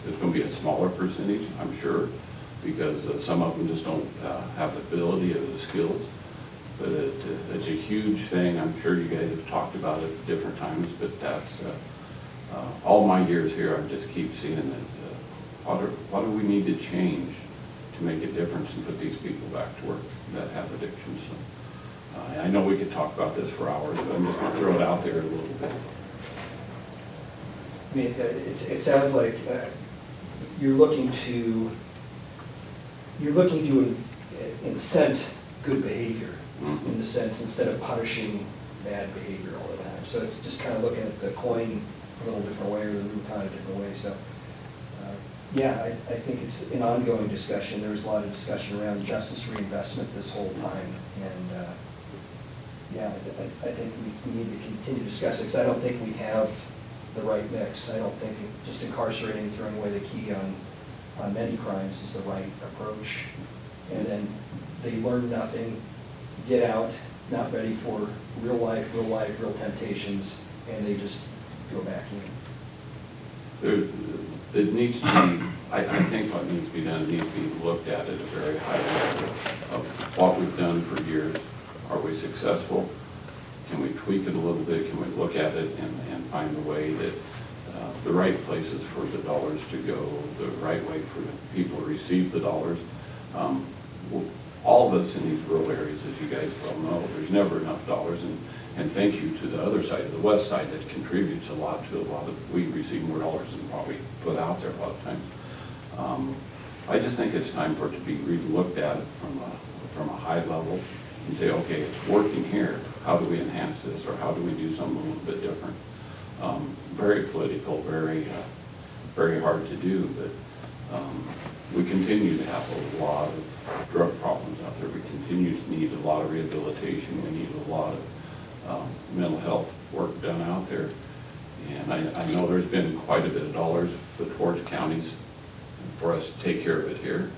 G: it's going to be a smaller percentage, I'm sure, because some of them just don't have the ability or the skills. But it's a huge thing. I'm sure you guys have talked about it at different times, but that's all my years here, I just keep seeing that what do we need to change to make a difference and put these people back to work that have addictions. So, I know we could talk about this for hours, but I'm just going to throw it out there a little bit.
D: I mean, it sounds like you're looking to incent good behavior, in the sense, instead of punishing bad behavior all the time. So it's just kind of looking at the coin a little different way, or the Rubicon a different way. So yeah, I think it's an ongoing discussion. There was a lot of discussion around justice reinvestment this whole time, and yeah, I think we need to continue to discuss it, because I don't think we have the right mix. I don't think just incarcerating and throwing away the key on many crimes is the right approach. And then they learn nothing, get out, not ready for real life, real temptations, and they just go back in.
G: It needs to be, I think what needs to be done, needs to be looked at a very high level of what we've done for years. Are we successful? Can we tweak it a little bit? Can we look at it and find the way that the right places for the dollars to go, the right way for the people to receive the dollars? All of us in these rural areas, as you guys well know, there's never enough dollars, and thank you to the other side, the west side, that contributes a lot to a lot of, we receive more dollars than probably put out there a lot of times. I just think it's time for it to be re-looked at from a high level and say, okay, it's working here. How do we enhance this, or how do we do something a little bit different? Very political, very hard to do, but We continue to have a lot of drug problems out there. We continue to need a lot of rehabilitation. We need a lot of mental health work done out there. And I know there's been quite a bit of dollars put towards counties for us to take care of it here.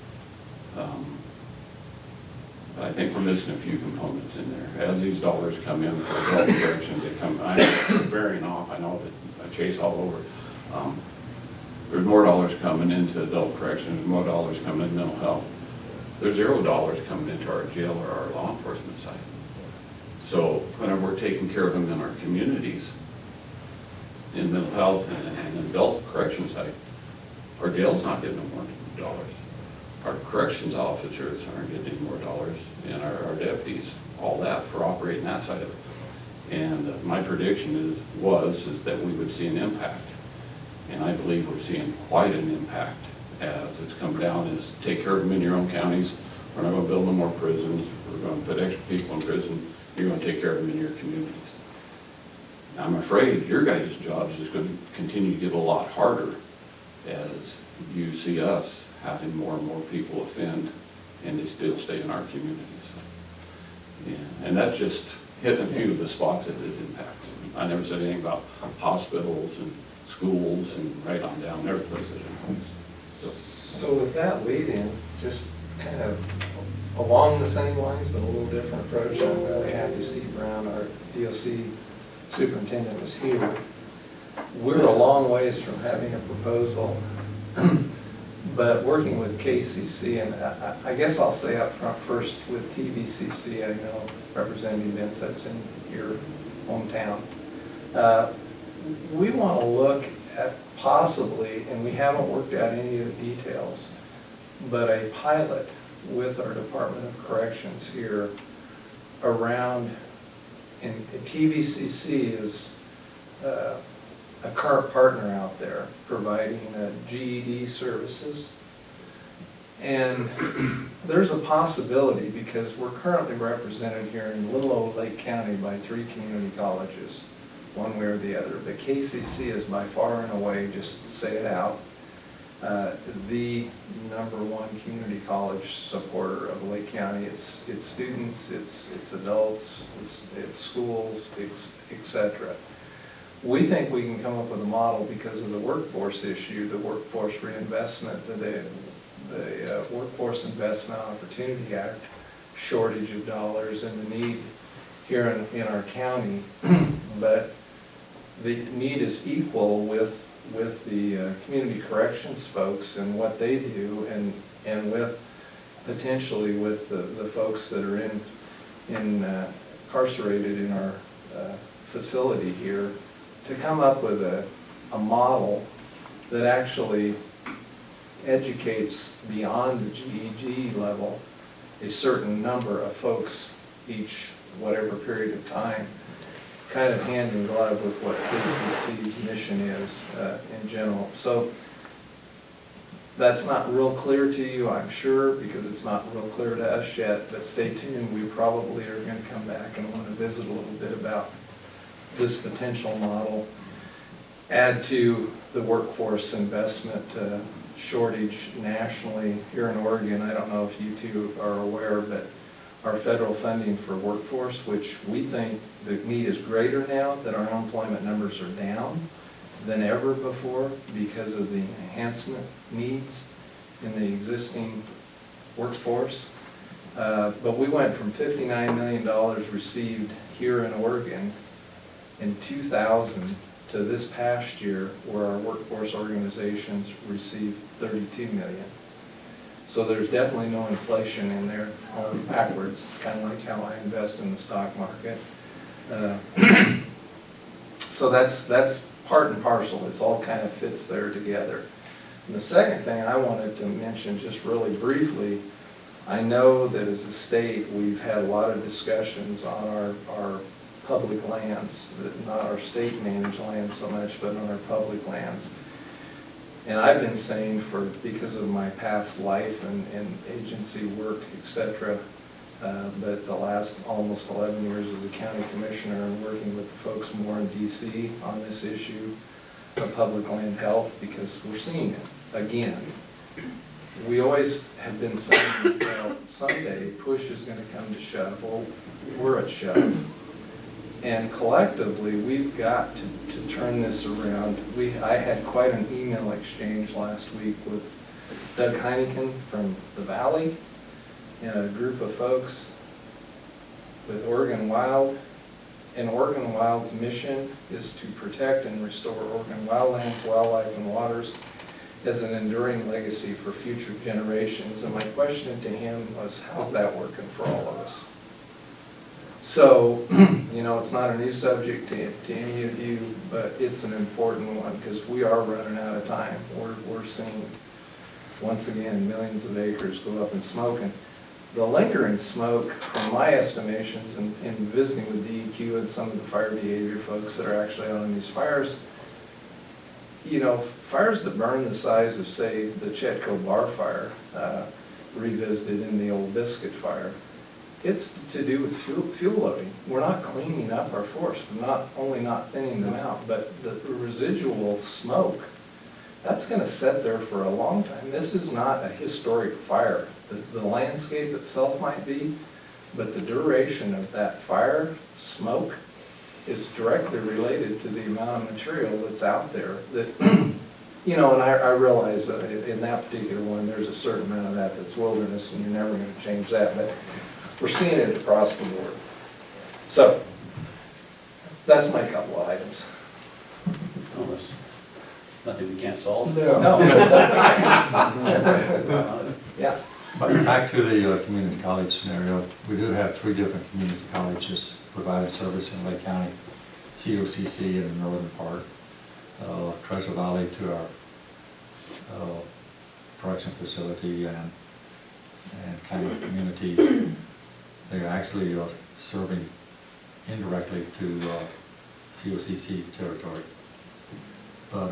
G: But I think we're missing a few components in there. As these dollars come in for adult corrections, they come, I'm bearing off, I know that I chase all over. There's more dollars coming into adult corrections, there's more dollars coming into mental health. There's $0 coming into our jail or our law enforcement side. So whenever we're taking care of them in our communities, in mental health and adult correction side, our jail's not getting no more dollars. Our corrections officers aren't getting any more dollars, and our deputies, all that, for operating that side of it. And my prediction is that we would see an impact. And I believe we're seeing quite an impact as it's come down, is take care of them in your own counties. We're not gonna build no more prisons. We're gonna put extra people in prison. You're gonna take care of them in your communities. I'm afraid your guys' jobs is gonna continue to get a lot harder as you see us having more and more people offend, and they still stay in our communities. Yeah, and that's just hitting a few of the spots that it impacts. I never said anything about hospitals and schools and right on down every place that it impacts.
A: So with that lead in, just kind of along the same lines, but a little different approach, I'm really happy Steve Brown, our DOC superintendent, is here. We're a long ways from having a proposal, but working with KCC, and I guess I'll say up front first with TVCC, I know Representative Vince, that's in your hometown. We want to look at possibly, and we haven't worked out any of the details, but a pilot with our Department of Corrections here around, and TVCC is a current partner out there providing GED services. And there's a possibility, because we're currently represented here in little old Lake County by 3 community colleges, one way or the other. But KCC is by far and away, just say it out, the #1 community college supporter of Lake County. It's students, it's adults, it's schools, etc. We think we can come up with a model because of the workforce issue, the workforce reinvestment, the Workforce Investment Opportunity Act, shortage of dollars, and the need here in our county. But the need is equal with the community corrections folks and what they do, and with potentially with the folks that are incarcerated in our facility here, to come up with a model that actually educates beyond the GED level a certain number of folks each whatever period of time, kind of hand in glove with what KCC's mission is in general. So that's not real clear to you, I'm sure, because it's not real clear to us yet, but stay tuned. We probably are going to come back and want to visit a little bit about this potential model, add to the workforce investment shortage nationally. Here in Oregon, I don't know if you two are aware, but our federal funding for workforce, which we think the need is greater now that our unemployment numbers are down than ever before because of the enhancement needs in the existing workforce. But we went from $59 million received here in Oregon in 2000 to this past year, where our workforce organizations received $32 million. So there's definitely no inflation in there, or backwards, kind of like how I invest in the stock market. So that's part and parcel. It's all kind of fits there together. And the second thing I wanted to mention just really briefly, I know that as a state we've had a lot of discussions on our public lands, not our state managed lands so much, but on our public lands. And I've been saying because of my past life and agency work, etc., but the last almost 11 years as a county commissioner and working with the folks more in DC on this issue of public land health, because we're seeing it again. we always have been saying, well, someday push is gonna come to shove. Well, we're at shove. And collectively, we've got to turn this around. I had quite an email exchange last week with Doug Heineken from the Valley and a group of folks with Oregon Wild. And Oregon Wild's mission is to protect and restore Oregon wildlands, wildlife, and waters as an enduring legacy for future generations. And my question to him was, how's that working for all of us? So, you know, it's not a new subject to any of you, but it's an important one because we are running out of time. We're seeing, once again, millions of acres go up in smoke. And the lingering smoke, from my estimations and visiting with DEQ and some of the fire behavior folks that are actually out on these fires, you know, fires that burn the size of, say, the Chetco Bar fire, revisited in the old Biscuit fire, it's to do with fuel loading. We're not cleaning up our forests. We're not only not thinning them out, but the residual smoke, that's going to sit there for a long time. This is not a historic fire. The landscape itself might be, but the duration of that fire smoke is directly related to the amount of material that's out there that, you know, and I realize that in that particular one, there's a certain amount of that that's wilderness and you're never going to change that, but we're seeing it across the board. So, that's my couple of items.
C: Oh, that's nothing we can't solve.
A: No. Yeah.
E: But back to the community college scenario, we do have 3 different community colleges providing service in Lake County. COCC in the northern part, Treasure Valley to our correction facility, and kind of community. They're actually serving indirectly to COCC territory. But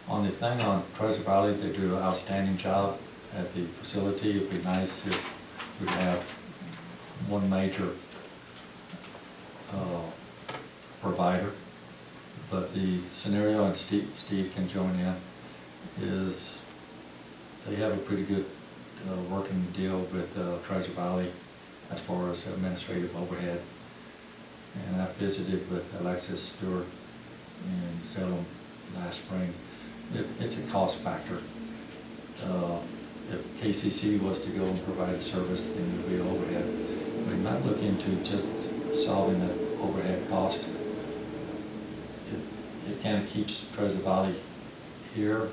E: on the thing on Treasure Valley, they do an outstanding job at the facility. It'd be nice if we have one major provider. But the scenario, and Steve can join in, is they have a pretty good working deal with Treasure Valley as far as administrative overhead. And I visited with Alexis Stewart in Salem last spring. It's a cost factor. If KCC was to go and provide a service, then it would be overhead. We're not looking to just solving the overhead cost. It kind of keeps Treasure Valley here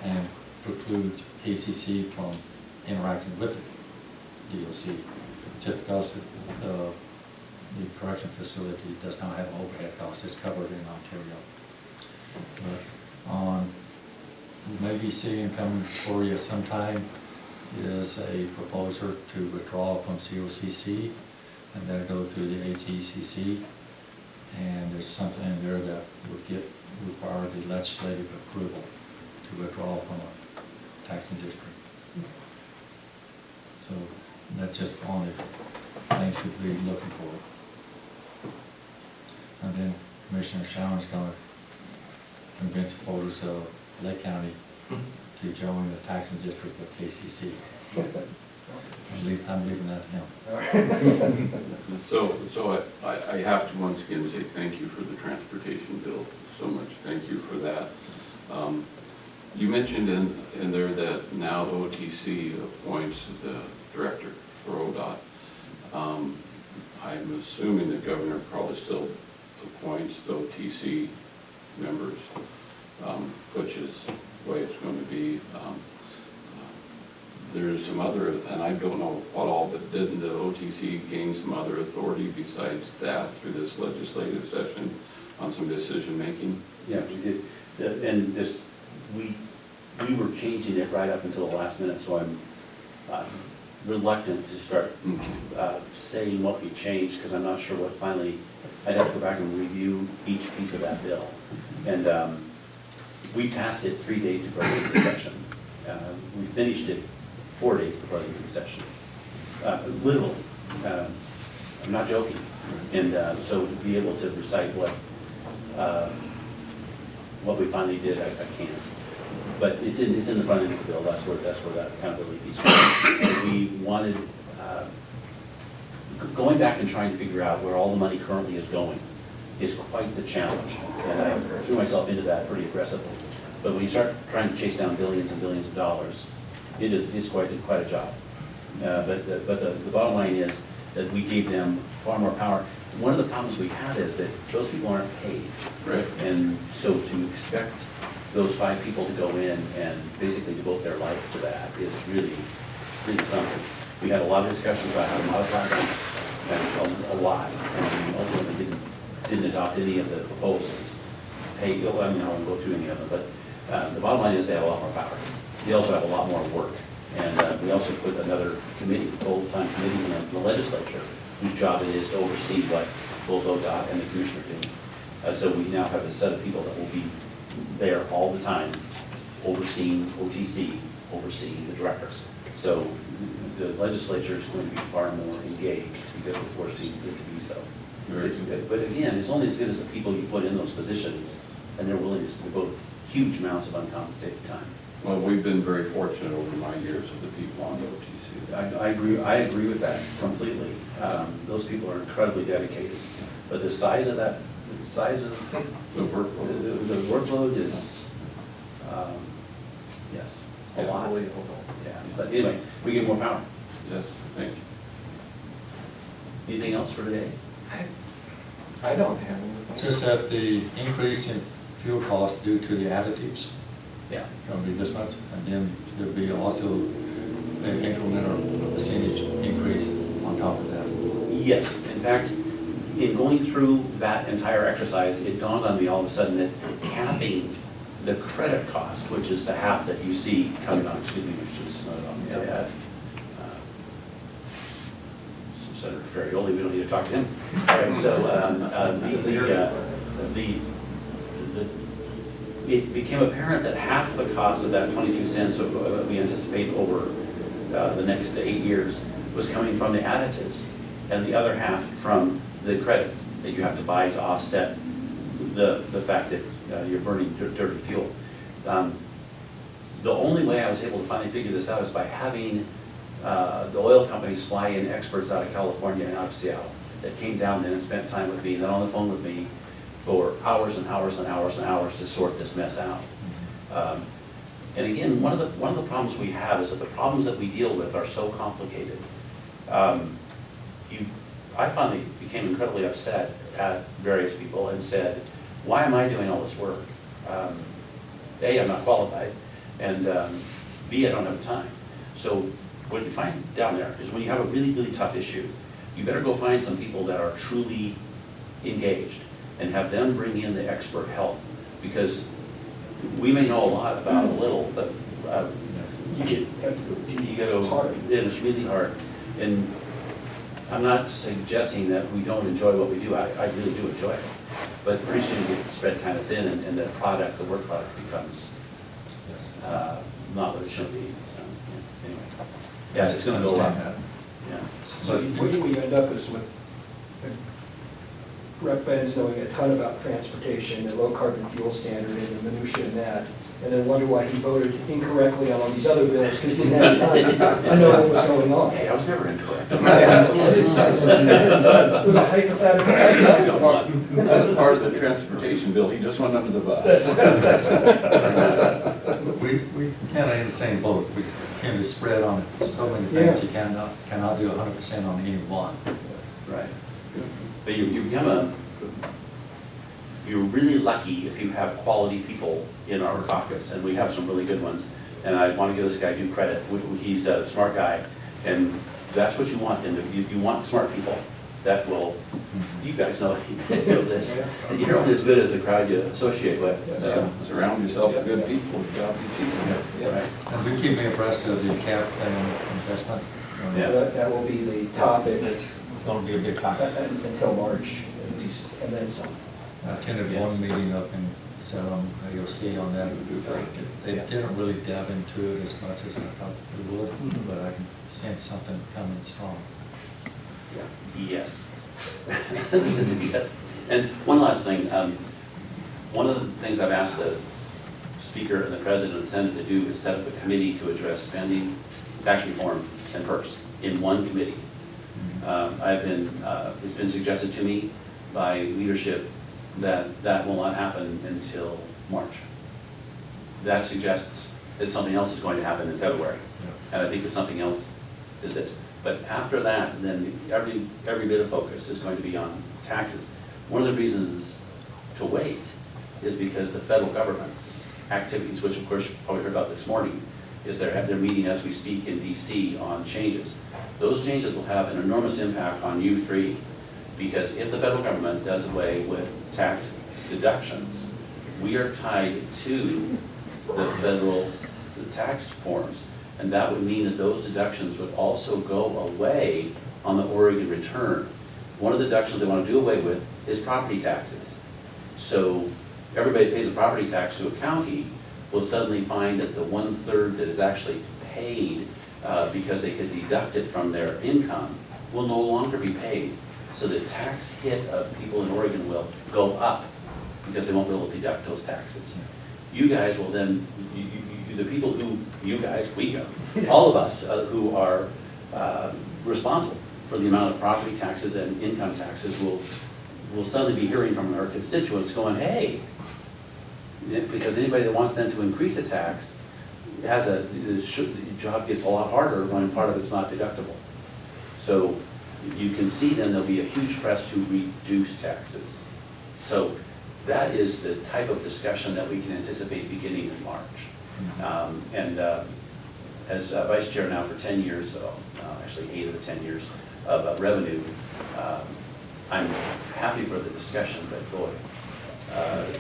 E: and precludes KCC from interacting with the DOC, just because the correction facility does not have overhead costs. It's covered in Ontario. But on maybe seeing coming for you sometime is a proposal to withdraw from COCC and then go through the HECC. And there's something in there that would require the legislative approval to withdraw from a taxing district. So that's just one of the things to be looking for. And then Commissioner Sharon's going to convince voters of Lake County to join the taxing district of KCC. I'm leaving that to him.
G: So I have to once again say thank you for the transportation bill so much. Thank you for that. You mentioned in there that now the OTC appoints the director for ODOT. I'm assuming the governor probably still appoints the OTC members, which is the way it's going to be. There's some other, and I don't know what all, but didn't the OTC gain some other authority besides that through this legislative session on some decision making?
C: Yeah, we did. And this, we were changing it right up until the last minute, so I'm reluctant to start saying what we changed, because I'm not sure what finally, I'd have to go back and review each piece of that bill. And we passed it 3 days before the session. We finished it 4 days before the session. Literally. I'm not joking. And so to be able to recite what we finally did, I can't. But it's in the front end of the bill, that's where that accountability piece comes. We wanted, going back and trying to figure out where all the money currently is going is quite the challenge. And I threw myself into that pretty aggressively. But when you start trying to chase down billions and billions of dollars, it's quite a job. But the bottom line is that we gave them far more power. One of the problems we had is that those people aren't paid.
G: Right.
C: And so to expect those 5 people to go in and basically devote their life to that is really something. We had a lot of discussions about how to modify that, and a lot, and we ultimately didn't adopt any of the proposals. Hey, I won't go through any of them, but the bottom line is they have a lot more power. They also have a lot more work. And we also put another committee, full-time committee in the legislature, whose job it is to oversee what both ODOT and the commissioner do. So we now have a set of people that will be there all the time, overseeing OTC, overseeing the directors. So the legislature is going to be far more engaged because we're forcing it to be so. But again, it's only as good as the people you put in those positions and their willingness to devote huge amounts of uncompensated time.
G: Well, we've been very fortunate over my years with the people on the OTC.
C: I agree with that completely. Those people are incredibly dedicated. But the size of the workload is, yes, a lot. Yeah, but anyway, we get more power.
G: Yes, thank you.
C: Anything else for today?
A: I don't have anything.
E: Just that the increase in fuel costs due to the additives,
C: Yeah.
E: going to be this much, and then there'll be also an incremental percentage increase on top of that.
C: Yes, in fact, in going through that entire exercise, it dawned on me all of a sudden that capping the credit cost, which is the half that you see coming on, excuse me, which is not on the ad. Senator Ferrioli, we don't need to talk to him. All right, so it became apparent that half the cost of that 22 cents we anticipate over the next 8 years was coming from the additives, and the other half from the credits that you have to buy to offset the fact that you're burning dirty fuel. The only way I was able to finally figure this out is by having the oil companies fly in experts out of California and out of Seattle that came down then and spent time with me, then on the phone with me for hours and hours and hours and hours to sort this mess out. And again, one of the problems we have is that the problems that we deal with are so complicated. I finally became incredibly upset at various people and said, why am I doing all this work? A, I'm not qualified, and B, I don't have time. So what you find down there is when you have a really, really tough issue, you better go find some people that are truly engaged and have them bring in the expert help, because we may know a lot about a little, but you gotta, it's really hard. And I'm not suggesting that we don't enjoy what we do. I really do enjoy it. But pretty soon you get spread kind of thin, and the product, the work product becomes not what it should be. So, anyway, yeah, it's going to go like that. Yeah.
D: So what you end up is with Rep. Benz knowing a ton about transportation, the low carbon fuel standard, and the minutia in that, and then wonder why he voted incorrectly on all these other bills because he didn't have time to know what was going on.
C: Hey, I was never incorrect.
D: I didn't say that. It was a hypothetical.
G: That was part of the transportation bill, he just went under the bus.
E: We kind of in the same boat. We tend to spread on so many things, you cannot do 100% on any one.
C: Right. But you're really lucky if you have quality people in our caucus, and we have some really good ones. And I want to give this guy due credit. He's a smart guy, and that's what you want. You want smart people that will. You guys know this. You're only as good as the crowd you associate with. So.
G: Surround yourself with good people, the job you keep.
C: Right.
E: And we keep me abreast of the cap investment.
C: Yeah.
D: That will be the topic
E: It's going to be a big topic.
D: until March at least, and then some.
E: I attended one meeting up in Salem, AOC on that. They didn't really dive into it as much as I thought they would, but I can sense something coming strong.
C: Yes. And one last thing, one of the things I've asked the Speaker and the President of the Senate to do is set up a committee to address spending, tax reform, and PERS in one committee. It's been suggested to me by leadership that that will not happen until March. That suggests that something else is going to happen in February. And I think that something else is this. But after that, then every bit of focus is going to be on taxes. One of the reasons to wait is because the federal government's activities, which of course you probably heard about this morning, is they're meeting as we speak in DC on changes. Those changes will have an enormous impact on you three, because if the federal government does away with tax deductions, we are tied to the federal tax forms. And that would mean that those deductions would also go away on the Oregon return. One of the deductions they want to do away with is property taxes. So everybody that pays a property tax to a county will suddenly find that the 1/3 that is actually paid because they could deduct it from their income will no longer be paid. So the tax hit of people in Oregon will go up because they won't be able to deduct those taxes. You guys will then, the people who, you guys, we go, all of us who are responsible for the amount of property taxes and income taxes will suddenly be hearing from our constituents going, hey, because anybody that wants them to increase a tax has the job gets a lot harder when part of it's not deductible. So you can see then there'll be a huge press to reduce taxes. So that is the type of discussion that we can anticipate beginning in March. As vice chair now for 10 years, actually 8 of the 10 years of revenue, I'm happy for the discussion, but boy,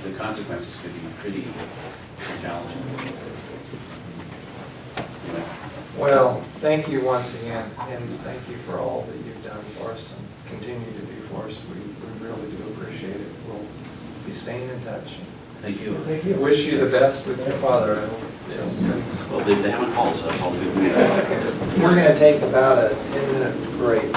C: the consequences could be pretty challenging. Anyway.
A: Well, thank you once again, and thank you for all that you've done for us and continue to do for us. We really do appreciate it. We'll be staying in touch.
C: Thank you.
D: Thank you.
A: Wish you the best with your father, I hope.
C: Well, they haven't called, so that's all we can do.
A: We're going to take about a 10-minute break.